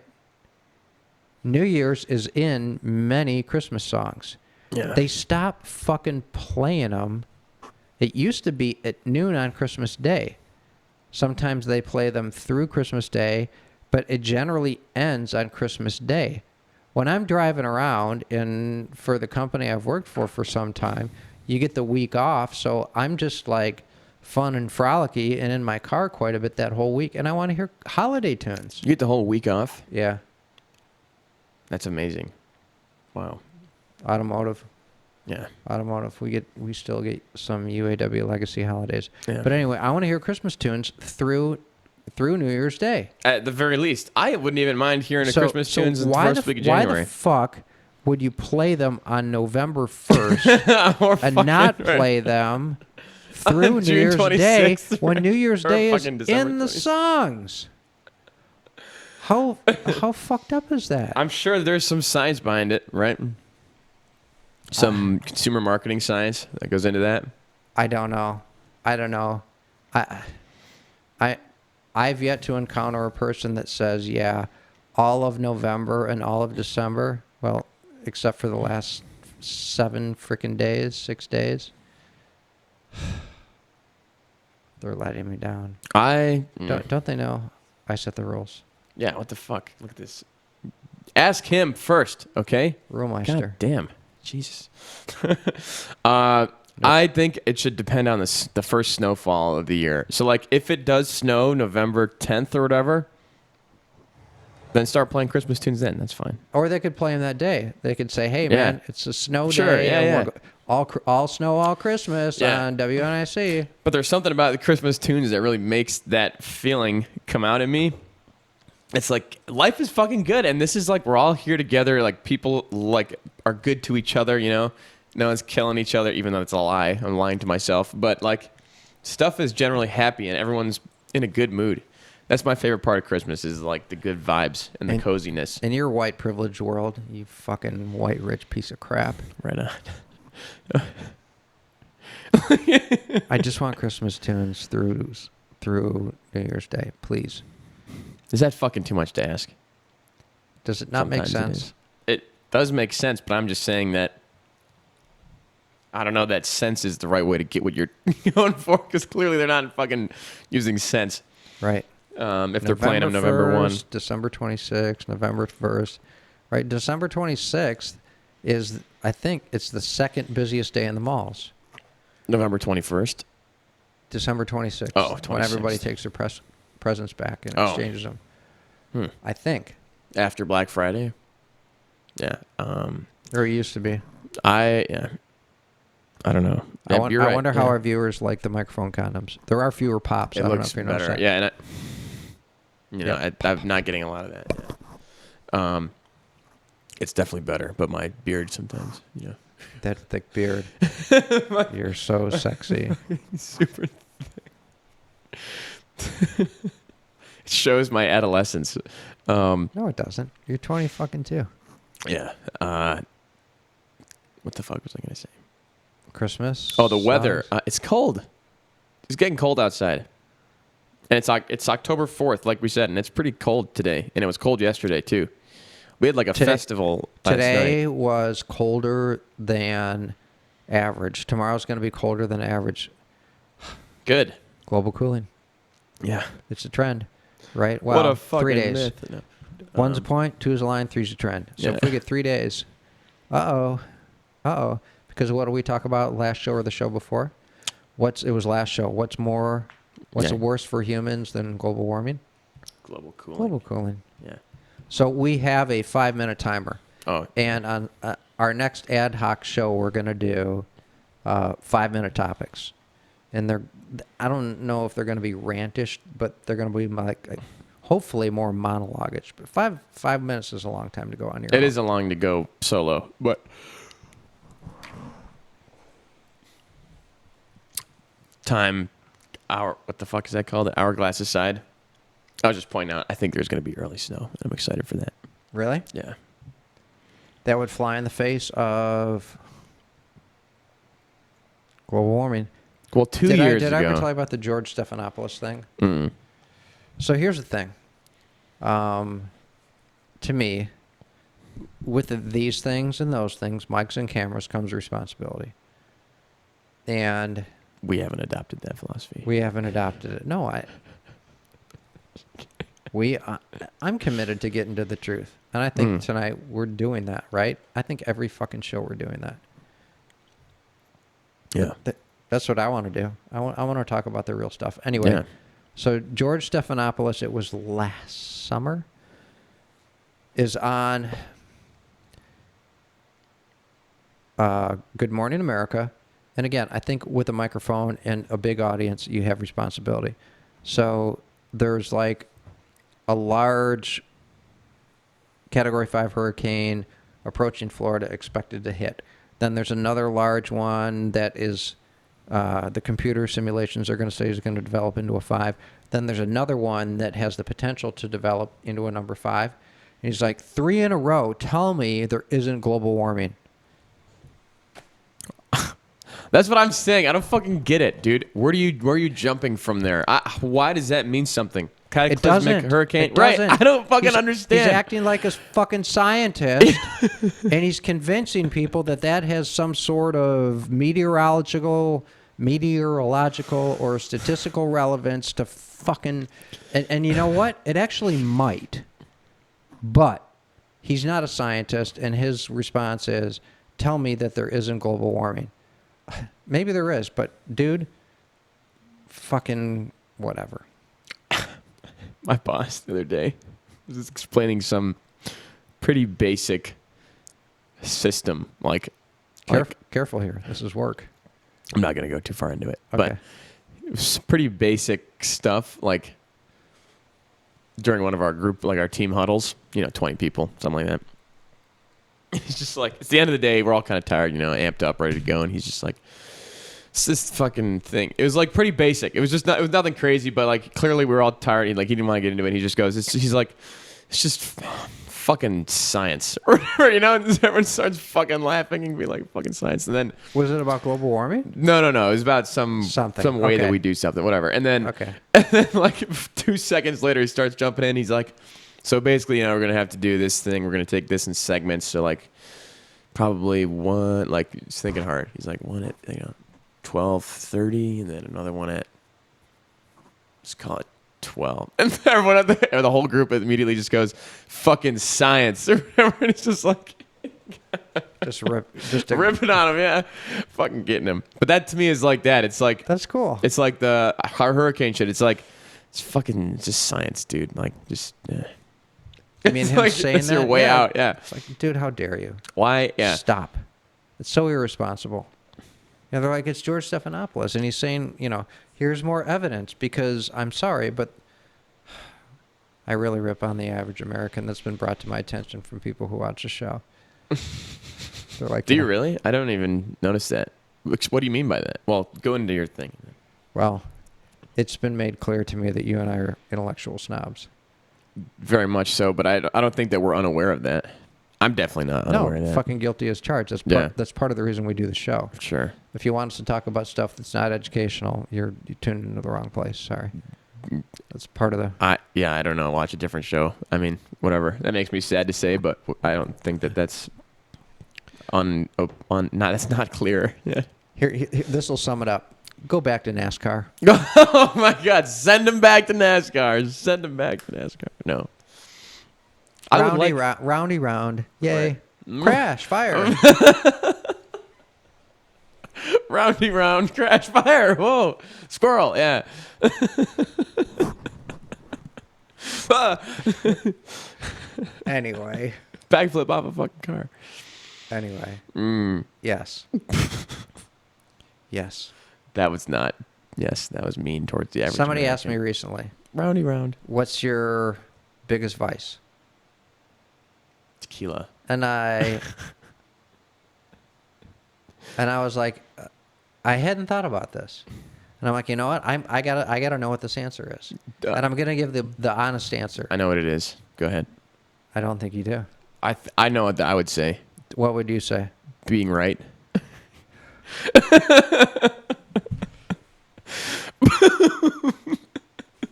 New Year's is in many Christmas songs. Yeah. They stopped fucking playing them. It used to be at noon on Christmas Day. Sometimes they play them through Christmas Day, but it generally ends on Christmas Day. When I'm driving around and for the company I've worked for some time, you get the week off, so I'm just like fun and frolicky and in my car quite a bit that whole week, and I want to hear holiday tunes. You get the whole week off? Yeah, That's amazing. Wow. automotive. Yeah. We still get some UAW legacy holidays. Yeah. But anyway, I want to hear Christmas tunes through New Year's Day. At the very least, I wouldn't even mind hearing the Christmas tunes in the why first week of Why January. the fuck would you play them on November 1st Or and fucking- not play them through New June Year's Day 26th, when New Year's or Day is fucking December in the 26th. songs? How fucked up is that? I'm sure there's some science behind it, right? Some consumer marketing science that goes into that. I don't know. I've yet to encounter a person that says, yeah, all of November and all of December, well, except for the last 7 freaking days, 6 days, they're letting me down. Don't they know I set the rules? Yeah, what the fuck? Look at this. Ask him first, okay? Rulmeister. God damn. Jesus. I think it should depend on the first snowfall of the year. So, like, if it does snow November 10th or whatever, then start playing Christmas tunes then. That's fine. Or they could play them that day. They could say, hey, Yeah. man, it's a snow Sure, day. yeah, and yeah. we're all snow, all Christmas Yeah. on WNIC. But there's something about the Christmas tunes that really makes that feeling come out in me. It's like life is fucking good, and this is like we're all here together. Like people like are good to each other, you know. No one's killing each other, even though it's a lie. I'm lying to myself. But like stuff is generally happy, and everyone's in a good mood. That's my favorite part of Christmas is like the good vibes and the coziness. In your white privilege world, you fucking white rich piece of crap. Right on. I just want Christmas tunes through New Year's Day, please. Is that fucking too much to ask? Does it not make Sometimes sense? It does make sense, but I'm just saying that I don't know that sense is the right way to get what you're going for because clearly they're not fucking using sense. Right. If they're playing on November 1. 1st, December 26th, November 1st. Right. December 26th is, I think, it's the second busiest day in the malls. November 21st. December 26th. Oh, When everybody 26th. takes their presents back and Oh. exchanges them. I think. After Black Friday. Yeah. Or it used to be. I don't know. I, Yeah, you're right. wonder how Yeah. our viewers like the microphone condoms. There are fewer pops. I It don't know looks if you better. noticed that. Yeah, and I'm not getting a lot of that. Yeah. It's definitely better, but my beard sometimes, you know. That thick beard. You're so sexy. Super thick. It shows my adolescence. No, it doesn't. You're 20 fucking 2. Yeah. What the fuck was I going to say? Christmas. Oh, the weather. songs. It's cold. It's getting cold outside. And it's October 4th, like we said, and it's pretty cold today. And it was cold yesterday, too. We had like a festival last Today night. was colder than average. Tomorrow's going to be colder than average. Good. Global cooling. Yeah. It's a trend, right? Well, what a fucking 3 days. myth. No. One's a point, two's a line, three's a trend. So Yeah. if we get 3 days, because what did we talk about last show or the show before? It was last show. What's Yeah. worse for humans than global warming? Global cooling. Global cooling. Yeah. So we have a 5-minute timer. Oh. And on our next ad hoc show, we're going to do 5-minute topics. And I don't know if they're going to be rantish, but they're going to be like hopefully more monologish. But 5 minutes is a long time to go on your own. It is a long to go solo, but what the fuck is that called? The hourglass aside. I was just pointing out, I think there's going to be early snow. I'm excited for that. Really? Yeah. That would fly in the face of global warming. Well, 2 years Did ago. I ever tell you about the George Stephanopoulos thing? Mm. So here's the thing. To me, with these things and those things, mics and cameras, comes responsibility. And We haven't adopted that philosophy. we haven't adopted it. No, I'm committed to getting to the truth. And I think tonight we're doing that, right? I think every fucking show we're doing that. Yeah. That's what I want to do. I want to talk about the real stuff. Anyway, Yeah. so George Stephanopoulos, it was last summer, is on Good Morning America. And again, I think with a microphone and a big audience, you have responsibility. So there's like a large Category 5 hurricane approaching Florida expected to hit. Then there's another large one that is the computer simulations are going to say is going to develop into a 5. Then there's another one that has the potential to develop into a number 5. And he's like, 3 in a row, tell me there isn't global warming. That's what I'm saying. I don't fucking get it, dude. Where are you jumping from there? Why does that mean something? It Cataclysmic doesn't. hurricane. It Right. doesn't. I don't fucking He's understand. acting like a fucking scientist, and he's convincing people that has some sort of meteorological or statistical relevance to fucking. And you know what? It actually might, but he's not a scientist, and his response is, "Tell me that there isn't global warming." Maybe there is, but dude, fucking whatever. My boss the other day was explaining some pretty basic system. Careful here. This is work. I'm not going to go too far into it, Okay. but it was pretty basic stuff. Like during one of our group, like our team huddles, 20 people, something like that. He's just like, it's the end of the day. We're all kind of tired, amped up, ready to go. And he's just like, it's this fucking thing. It was like pretty basic. It was nothing crazy, but like clearly we were all tired. He didn't want to get into it. He just goes, he's like, it's just fucking science, or whatever, And everyone starts fucking laughing and be like, fucking science. And then Was it about global warming? no, it was about some way that Okay. we do something, whatever. And then Okay. and then like 2 seconds later, he starts jumping in. He's like, so basically, we're gonna have to do this thing. We're gonna take this in segments. So like, probably one, like, he's thinking hard. He's like, one at 12:30, and then another one at, let's call it 12. And everyone or the whole group immediately just goes, fucking science. And it's just like Just ripping on him, yeah, fucking getting him. But that to me is like that. It's like That's cool. it's like our hurricane shit. It's like it's just science, dude. Like just. I mean, It's him like, saying that's that. your way out. Yeah. It's like, dude, how dare you? Why? Yeah. Stop. It's so irresponsible. They're like, it's George Stephanopoulos, and he's saying, here's more evidence because I'm sorry, but I really rip on the average American. That's been brought to my attention from people who watch the show. They're like, Do you really? I don't even notice that. What do you mean by that? Well, go into your thing. Well, it's been made clear to me that you and I are intellectual snobs. Very much so, but I don't think that we're unaware of that. I'm definitely not unaware of that. Fucking guilty as charged. That's part of the reason we do the show. Sure. If you want us to talk about stuff that's not educational, you tuned into the wrong place. Sorry. That's part of the... I don't know. Watch a different show. I mean, whatever. That makes me sad to say, but I don't think that that's that's not clear. Yeah. Here, this will sum it up. Go back to NASCAR. Oh my God! Send him back to NASCAR. Send him back to NASCAR. No. I would Roundy, like. roundy round. Yay. Right. Crash, fire. Roundy round, crash, fire. Whoa, squirrel. Yeah. Anyway. Backflip off a fucking car. Anyway. Yes. Yes. That was not. Yes, that was mean towards the average. Somebody asked me American. recently, Roundy round. what's your biggest vice? Tequila. And I was like, I hadn't thought about this. And I'm like, you know what? I gotta know what this answer is. Duh. And I'm gonna give the honest answer. I know what it is. Go ahead. I don't think you do. I know what I would say. What would you say? Being right.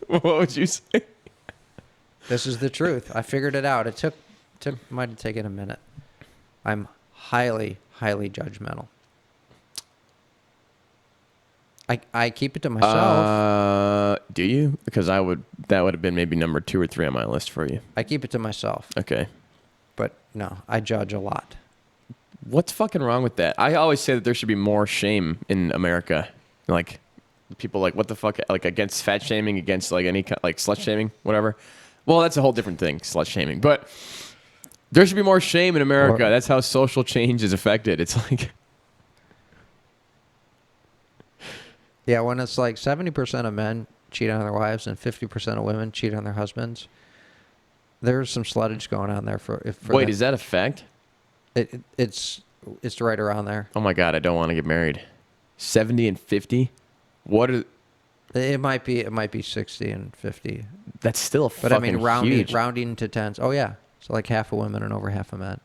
What would you say? This is the truth. I figured it out. It might have taken a minute. I'm highly, highly judgmental. I keep it to myself. Do you? Because that would have been maybe number 2 or 3 on my list for you. I keep it to myself. Okay. But no, I judge a lot. What's fucking wrong with that? I always say that there should be more shame in America. Like, people like, what the fuck, like against fat shaming, against like any like slut shaming, whatever. Well, that's a whole different thing, slut shaming. But there should be more shame in America. That's how social change is affected. It's like, Yeah, when it's like 70% of men cheat on their wives and 50% of women cheat on their husbands, there's some sluttage going on there for wait, them. is that a fact? It's right around there. Oh my God, I don't want to get married. 70 and 50? What are... It might be 60 and 50. That's still But fucking I mean huge. rounding to tens. Oh yeah. So like half of women and over half of men.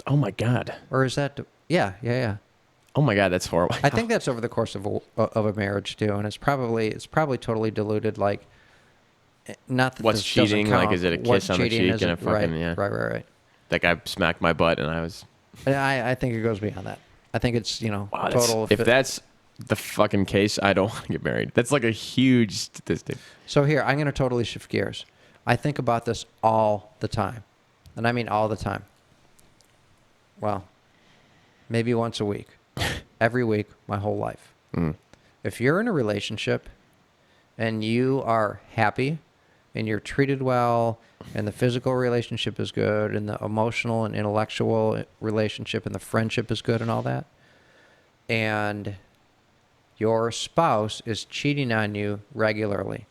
Oh my God. Or is that yeah. Oh my God, that's horrible. I think that's over the course of a marriage too, and it's probably totally diluted. Like, not that What's this doesn't cheating? Like, count. is it a What kiss on the cheating cheek and a is, fucking right, yeah? Right. Like I smacked my butt and I was. I think it goes beyond that. I think it's Wow, total. if that's the fucking case, I don't want to get married. That's like a huge statistic. So here, I'm going to totally shift gears. I think about this all the time, and I mean all the time. Well, maybe once a week. Every week, my whole life. Mm. If you're in a relationship and you are happy and you're treated well and the physical relationship is good and the emotional and intellectual relationship and the friendship is good and all that, and your spouse is cheating on you regularly,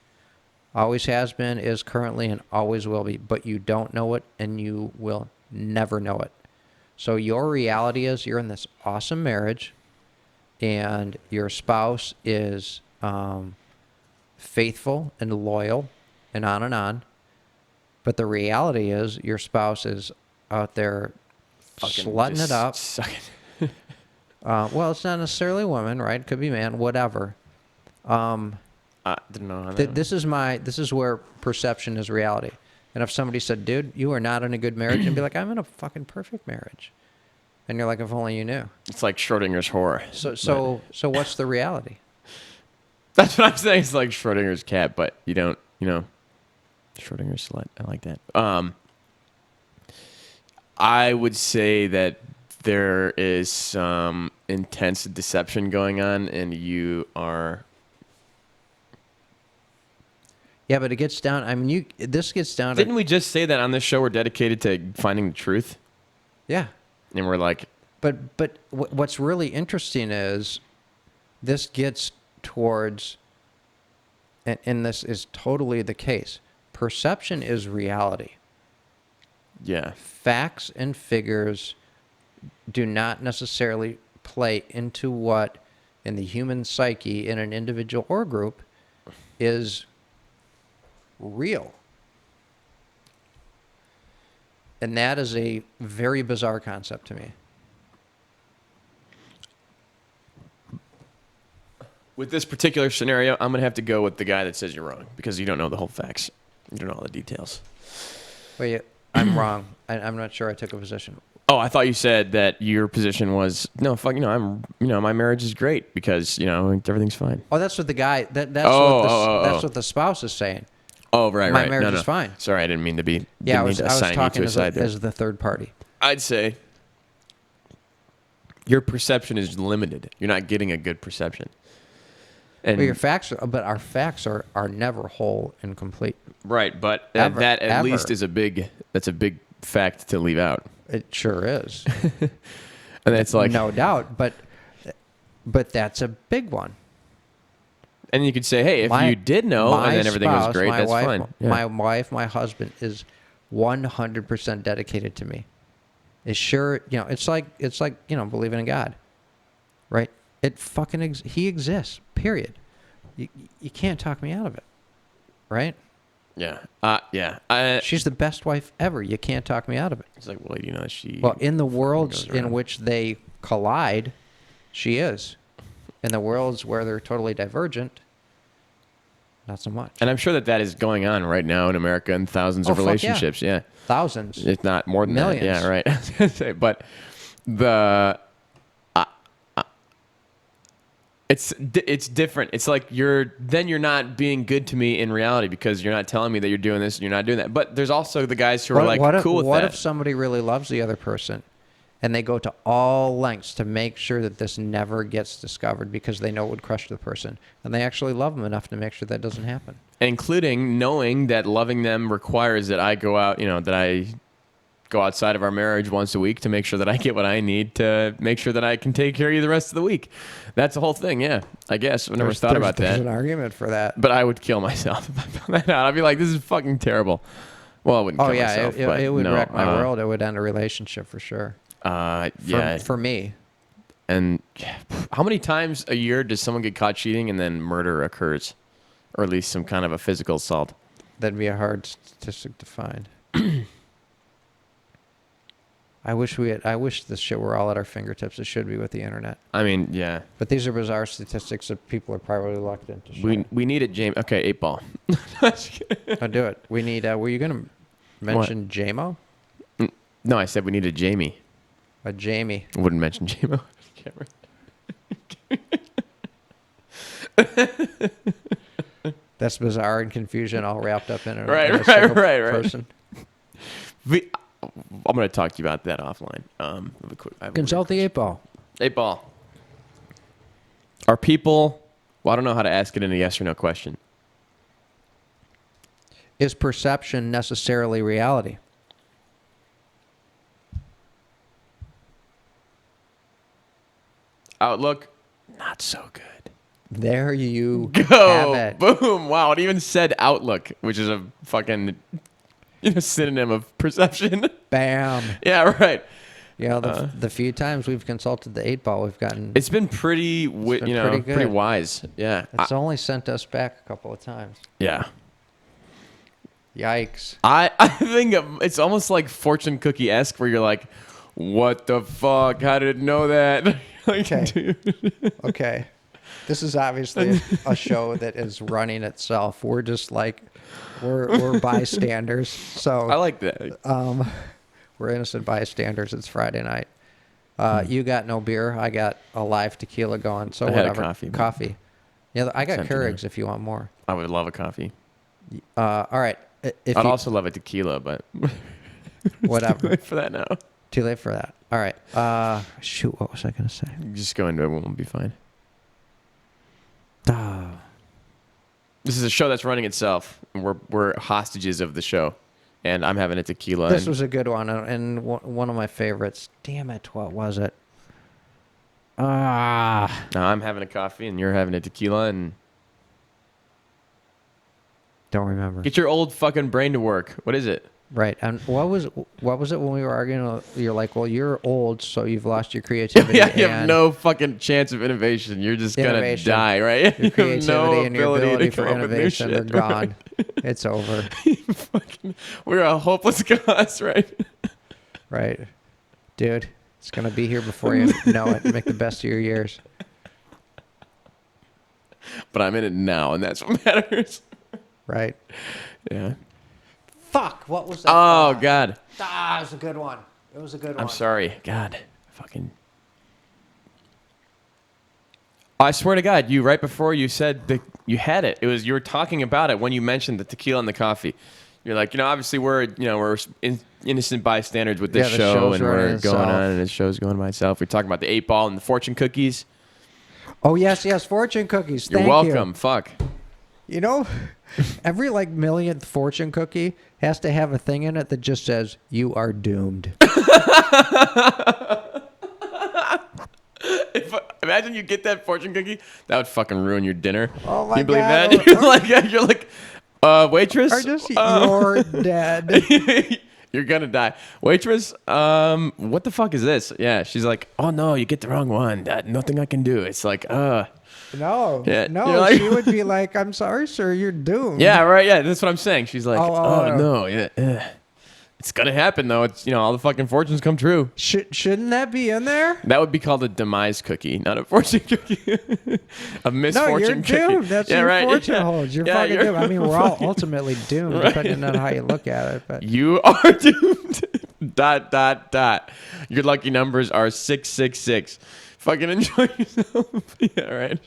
always has been, is currently, and always will be, but you don't know it and you will never know it. So your reality is you're in this awesome marriage and your spouse is faithful and loyal and on. But the reality is your spouse is out there slutting it up. Well, it's not necessarily a woman, right? It could be man, whatever. I didn't know. How that This is where perception is reality. And if somebody said, dude, you are not in a good marriage, and be like, I'm in a fucking perfect marriage. And you're like, if only you knew. It's like Schrodinger's horror. So what's the reality? That's what I'm saying. It's like Schrodinger's cat, but you don't, Schrodinger's slut. I like that. I would say that there is some intense deception going on, and you are. Yeah, but it gets down. I mean, this gets down Didn't to. we just say that on this show we're dedicated to finding the truth? Yeah. And we're like, But what's really interesting is this gets towards, and this is totally the case. Perception is reality. yeah. Facts and figures do not necessarily play into what in the human psyche in an individual or group is real. And that is a very bizarre concept to me. With this particular scenario, I'm going to have to go with the guy that says you're wrong because you don't know the whole facts. You don't know all the details. Well, I'm wrong. I'm not sure I took a position. Oh, I thought you said that your position was no. Fuck, my marriage is great because everything's fine. Oh, that's what the guy. That's Oh. what the spouse is saying. Oh, right, My right. marriage No. is fine. Sorry, I didn't mean to be. Yeah, I didn't was mean to assign talking you to a as, side there. as the third party. I'd say your perception is limited. You're not getting a good perception. And Well, our facts are never whole and complete. right, but Ever, that at ever. least is a big fact to leave out. It sure is, And it's like, no doubt. But that's a big one. and you could say, hey, if you did know and then everything was great, my that's wife, fine. Yeah. My wife, my husband is 100% dedicated to me. It's sure, it's like believing in God, right? It fucking he exists. Period. You can't talk me out of it, right? Yeah. Yeah. She's the best wife ever. You can't talk me out of it. It's like, well, she. Well, in the worlds goes in around. which they collide, she is. In the worlds where they're totally divergent, not so much. And I'm sure that is going on right now in America in thousands of Oh, fuck yeah. relationships. Yeah. Thousands. If not more than Millions. that. Yeah, right. I was gonna say, but it's different. It's like you're not being good to me in reality because you're not telling me that you're doing this and you're not doing that. But there's also the guys who are like cool with what that. if somebody really loves the other person and they go to all lengths to make sure that this never gets discovered because they know it would crush the person, and they actually love them enough to make sure that doesn't happen? Including knowing that loving them requires that I go out, that I go outside of our marriage once a week to make sure that I get what I need to make sure that I can take care of you the rest of the week. That's the whole thing, yeah. I guess. I've never thought about There's that. an argument for that. But I would kill myself if I found that out. I'd be like, this is fucking terrible. Well, I wouldn't Oh kill yeah, myself. it, but it would no, wreck my world. It would end a relationship for sure. Yeah. For me. And how many times a year does someone get caught cheating and then murder occurs? Or at least some kind of a physical assault? That'd be a hard statistic to find. I wish this shit were all at our fingertips. It should be with the internet. I mean, yeah. But these are bizarre statistics that people are probably reluctant to share. We need it, James. Okay, 8 Ball. I'll do it. We need. Were you gonna mention JMO? No, I said we need a Jamie. A Jamie. I wouldn't mention JMO. That's bizarre and confusion all wrapped up in a Right, in a right, single right, right. person. I'm going to talk to you about that offline. Consult the 8 Ball. 8 Ball. Are people... Well, I don't know how to ask it in a yes or no question. Is perception necessarily reality? Outlook, not so good. There you Go. have it. Boom. Wow. It even said Outlook, which is a fucking synonym of perception. Bam. Yeah, right. The few times we've consulted the 8 Ball, we've gotten. It's been pretty, pretty good. pretty wise. Yeah. It's only sent us back a couple of times. Yeah. Yikes. I think it's almost like fortune cookie-esque where you're like, what the fuck? How did it know that? Like, Okay. dude. Okay. This is obviously a show that is running itself. We're just like, we're bystanders. So I like that. we're innocent bystanders. It's Friday night. You got no beer. I got a live tequila going. So I had a whatever. coffee, but Coffee. Yeah, I got empty Keurigs if you want more. I would love a coffee. All right. If I'd you, also love a tequila, but whatever. wait for that now. Too late for that. All right. Shoot. What was I gonna say? Just go into it. We'll be fine. Ah. This is a show that's running itself. And we're hostages of the show, and I'm having a tequila. This and was a good one and one of my favorites. Damn it! What was it? Ah. now I'm having a coffee, and you're having a tequila, and Don't remember. get your old fucking brain to work. What is it? Right. And what was it when we were arguing? You're like, well, you're old, so you've lost your creativity. Yeah, you have and no fucking chance of innovation. You're just Innovation. gonna die, right? Your You have no creativity and your ability to for come up with new innovation are shit. gone. It's over. We're a hopeless cause, right? Right. Dude, it's going to be here before you know it. Make the best of your years. But I'm in it now, and that's what matters. Right. Yeah. Fuck. Fuck. What was that? Oh God. It was a good one. It was a good one. I'm sorry. God. Fucking. I swear to God, you right before you said that you had it. It was you were talking about it when you mentioned the tequila and the coffee. You're like, obviously we're innocent bystanders with this Yeah, the show, show's and we're running going itself. on, and this show's going by itself. We're talking about the 8-ball and the fortune cookies. Oh yes, fortune cookies. You're Thank welcome. you. Fuck. You know, every millionth fortune cookie has to have a thing in it that just says "You are doomed." Imagine you get that fortune cookie. That would fucking ruin your dinner. Oh my Can you believe God. that? You're like, waitress. Or just you're dead. You're gonna die. Waitress, what the fuck is this? Yeah, she's like, oh no, you get the wrong one. Nothing I can do. It's like, No, Yeah, no. you're like- She would be like, "I'm sorry, sir, you're doomed." yeah, right, yeah, that's what I'm saying. She's like, Oh, oh no, yeah. It's gonna happen though. It's all the fucking fortunes come true. Shouldn't that be in there? That would be called a demise cookie, not a fortune cookie. A No, misfortune you're doomed. cookie. That's Yeah, your right, fortune yeah. holds. You're Yeah, fucking you're doomed. I mean, we're all fucking- ultimately doomed, Right. depending on how you look at it. But You are doomed. ... Your lucky numbers are 666. Fucking enjoy yourself. Yeah, right.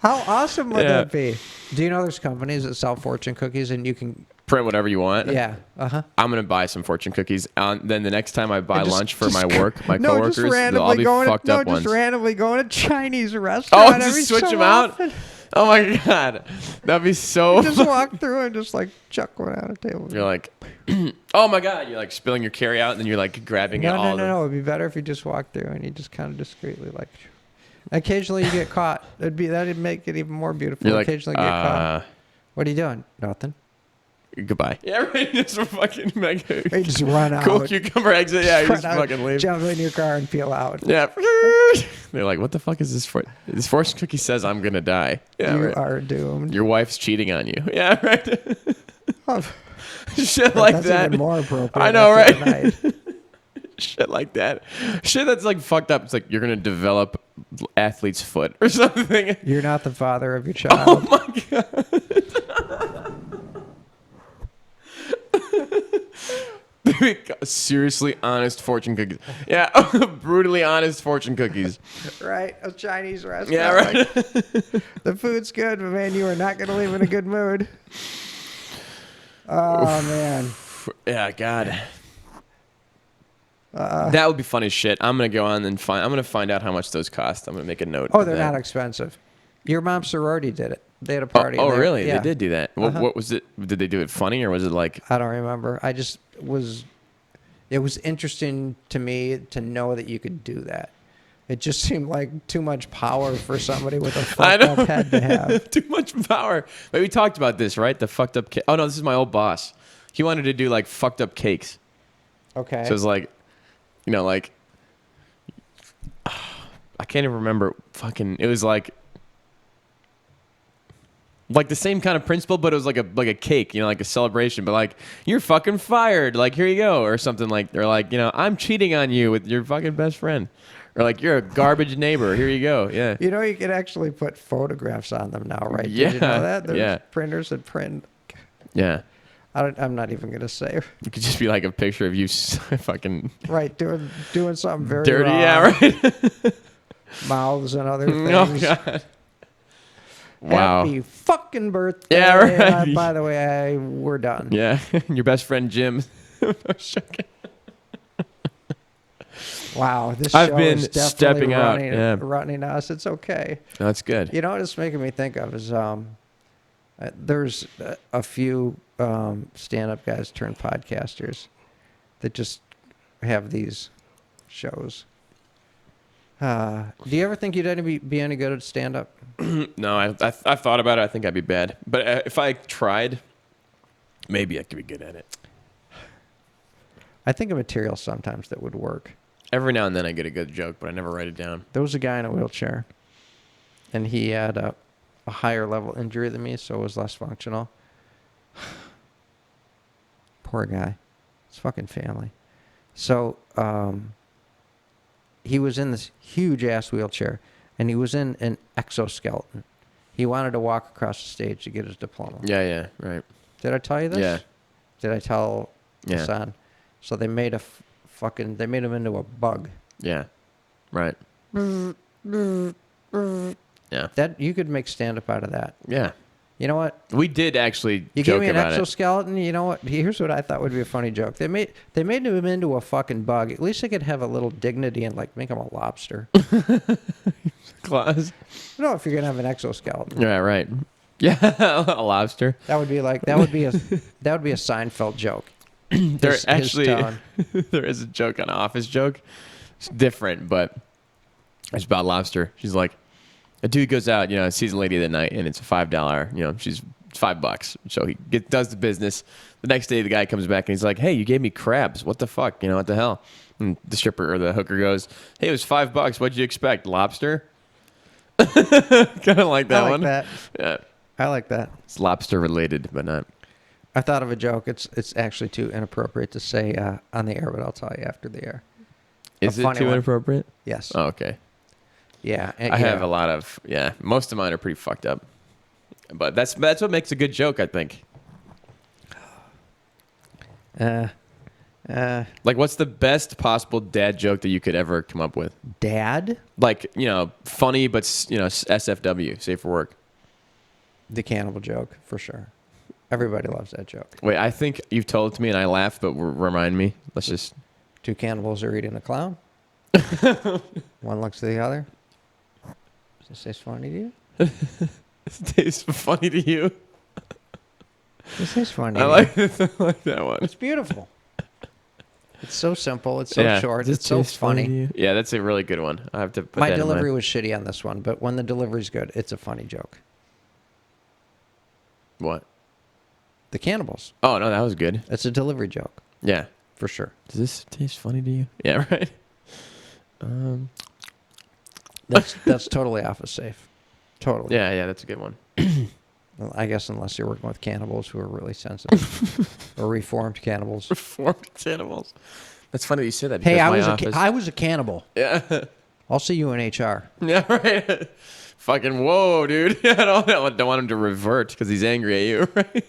how awesome would Yeah. that be? Do you know there's companies that sell fortune cookies and you can? Print whatever you want. Yeah. I'm gonna buy some fortune cookies. Then the next time I buy And lunch for my work, my no, coworkers, just they'll all randomly be going. fucked up ones. Just randomly going to Chinese Oh, restaurant every just switch so them out. often. Oh my God, that'd be so. Just walk through and just chuck one out of the table. You're like, oh my God, you're like spilling your carry out, and then you're like grabbing it all. No. It'd be better if you just walked through and you just kind of discreetly Occasionally you get caught. That'd make it even more beautiful. You're like, Occasionally get caught. What are you doing? Nothing. goodbye. Yeah, right. Just fucking like Or you just run out. cool cucumber exit. Yeah, you Run just out, fucking leave. Jump in your car and peel out. Yeah. They're like, what the fuck is this for? This fortune cookie says I'm gonna die. Yeah, You right. are doomed. Your wife's cheating on you. Yeah, right. Oh, Shit like that's that. even more appropriate. I know, after right? the night. Shit like that. Shit that's like fucked up. It's like you're gonna develop athlete's foot or something. You're not the father of your child. Oh my God. Seriously honest fortune cookies. Yeah, brutally honest fortune cookies. Right? A Chinese restaurant. Yeah, right. The food's good, but man, you are not going to leave in a good mood. Oh, man. Yeah, God. That would be funny as shit. I'm gonna go on and I'm gonna find out how much those cost. I'm gonna make a note. Oh, of they're that. not expensive. Your mom's sorority did it. They had a party. Oh, there. really? Yeah. They did do that. What was it? Did they do it funny or was it like? I don't remember. It was interesting to me to know that you could do that. It just seemed like too much power for somebody with a fucked up head to have. Too much power. But we talked about this, right? The fucked up cake. Oh no, this is my old boss. He wanted to do like fucked up cakes. Okay. So it's like, like I can't even remember. Fucking, it was like the same kind of principle, but it was like a cake, like a celebration. But like, you're fucking fired. Like, here you go, or something like. Or like, I'm cheating on you with your fucking best friend, or like you're a garbage neighbor. Here you go. Yeah. You can actually put photographs on them now, right? Yeah, Did you know that? There's yeah. printers that print. Yeah. I'm not even gonna say. It could just be like a picture of you fucking Right, doing something very dirty. wrong. Yeah, right. Mouths and other Oh things. God. Wow. Happy fucking birthday! Yeah, right. By the way, we're done. Yeah. Your best friend Jim. Wow, this I've show been is definitely stepping out, running us. It's okay. That's good. You know what it's making me think of is there's a few stand-up guys turned podcasters that just have these shows. Do you ever think you'd be any good at stand-up? No, I've thought about it. I think I'd be bad. But if I tried, maybe I could be good at it. I think of material sometimes that would work. Every now and then I get a good joke, but I never write it down. There was a guy in a wheelchair, and he had a higher level injury than me, so it was less functional. Poor guy. His fucking family. So he was in this huge ass wheelchair, and he was in an exoskeleton. He wanted to walk across the stage to get his diploma. Yeah, right. Did I tell you this? Yeah. Did I tell Yeah. Hassan. So they made they made him into a bug. Yeah. Right. Yeah. That you could make stand up out of that. Yeah. You know what? We did actually You joke gave me an about it. exoskeleton. You know what? Here's what I thought would be a funny joke. They made him into a fucking bug. At least they could have a little dignity and like make him a lobster. Claws. No, if you're gonna have an exoskeleton, Yeah, right. Yeah, a lobster. that would be a Seinfeld joke. There His actually tone. there is a joke, an office joke. It's different, but it's about lobster. She's like, a dude goes out, sees a lady that night, and it's a $5. She's $5. So he does the business. The next day, the guy comes back and he's like, "Hey, you gave me crabs. What the fuck? What the hell?" And the stripper or the hooker goes, "Hey, it was $5. What'd you expect? Lobster?" Kind of like that I like one. that. Yeah, I like that. it's lobster related, but not. I thought of a joke. It's actually too inappropriate to say on the air, but I'll tell you after the air. Is it funny too one. inappropriate? Yes. Oh, okay. Yeah. I have a lot of most of mine are pretty fucked up, but that's what makes a good joke, I think. Like, what's the best possible dad joke that you could ever come up with? Dad, Like, funny, but SFW, safe for work. the cannibal joke for sure. Everybody loves that joke. Wait, I think you've told it to me and I laughed, but remind me. Let's just. Two cannibals are eating a clown. One looks to the other. Does this taste funny to you? It tastes funny to you. This tastes funny. I to like, you. I like that one. It's beautiful. It's so simple. It's so Yeah. short. Does it It's so taste funny to funny. you? Yeah, that's a really good one. I have to put My that delivery in was shitty on this one, but when the delivery's good, it's a funny joke. What? The cannibals. Oh, no, that was good. It's a delivery joke Yeah. for sure. Does this taste funny to you? Yeah, right. That's totally office safe. Totally. Yeah, that's a good one. Well, I guess unless you're working with cannibals who are really sensitive or reformed cannibals. Reformed cannibals. That's funny that you said that. Hey, because I was a cannibal. Yeah. I'll see you in HR. Yeah, right. Fucking whoa, dude. I don't want him to revert because he's angry at you, right?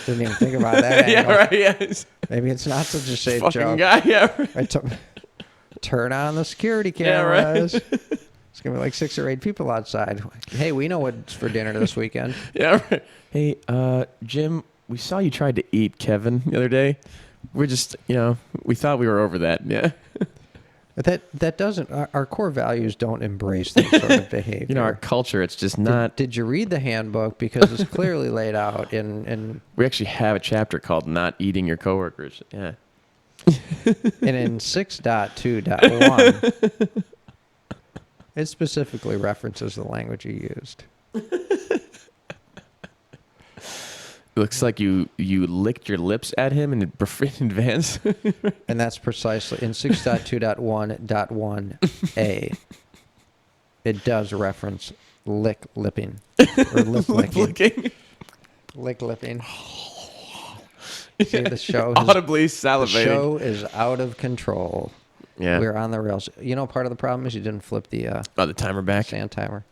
Didn't even think about that Yeah, angle. right. Yeah. Maybe it's not such a safe Fucking joke. guy. Yeah, right. Turn on the security Yeah, right. cameras. It's gonna be like 6 or 8 people outside. Hey, we know what's for dinner this weekend. Yeah, right. Hey, Jim, we saw you tried to eat Kevin the other day. We're just, we thought we were over that. Yeah. But that doesn't. Our core values don't embrace that sort of behavior. Our culture, it's just not. Did you read the handbook? Because it's clearly laid out in We actually have a chapter called "Not Eating Your Coworkers." Yeah. and in 6.2.1, it specifically references the language you used. It looks like you licked your lips at him in advance. And that's precisely in 6.2.1.1a. It does reference lipping or lip licking. Licking. Lick lipping. See, the show Audibly the salivating. show is out of control. Yeah. We're on the rails. Part of the problem is you didn't flip the The timer back. sand timer.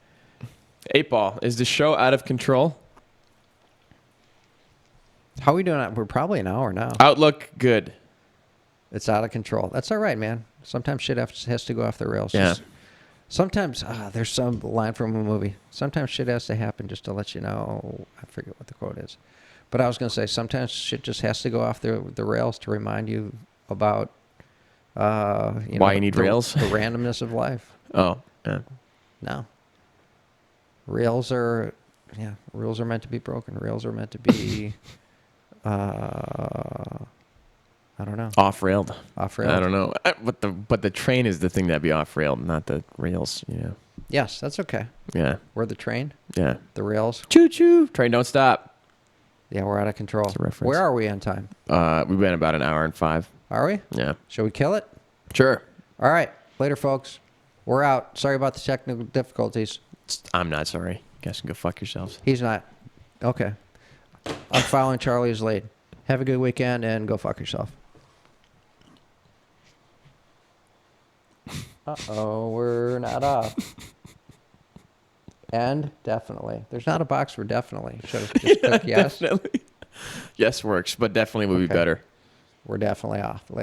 8 Ball. Is the show out of control? How are we doing? We're probably an hour now. Outlook, good. It's out of control. That's all right, man. Sometimes shit has to go off the rails. Yeah. Sometimes there's some line from a movie. Sometimes shit has to happen just to let you know. I forget what the quote is, but I was gonna say sometimes shit just has to go off the rails to remind you about Why you need rails? the randomness of life. Oh, yeah. No. Rails are meant to be broken. Rails are meant to be I don't know. Off-railed. Off-railed. I don't know. But the train is the thing that'd be off-railed, not the rails. Yes, that's okay. Yeah. We're the train, Yeah. the rails. Choo-choo. Train don't stop. Yeah, we're out of control. That's a reference. Where are we on time? We've been about an hour and 5. Are we? Yeah. Shall we kill it? Sure. All right. Later, folks. We're out. Sorry about the technical difficulties. I'm not sorry. You guys can go fuck yourselves. He's not. Okay. I'm following Charlie's lead. Have a good weekend and go fuck yourself. Uh-oh, we're not off. And definitely. There's not a box for definitely. Should have just clicked yes. Definitely. Yes works, but definitely would be Okay. better. we're definitely off. Later.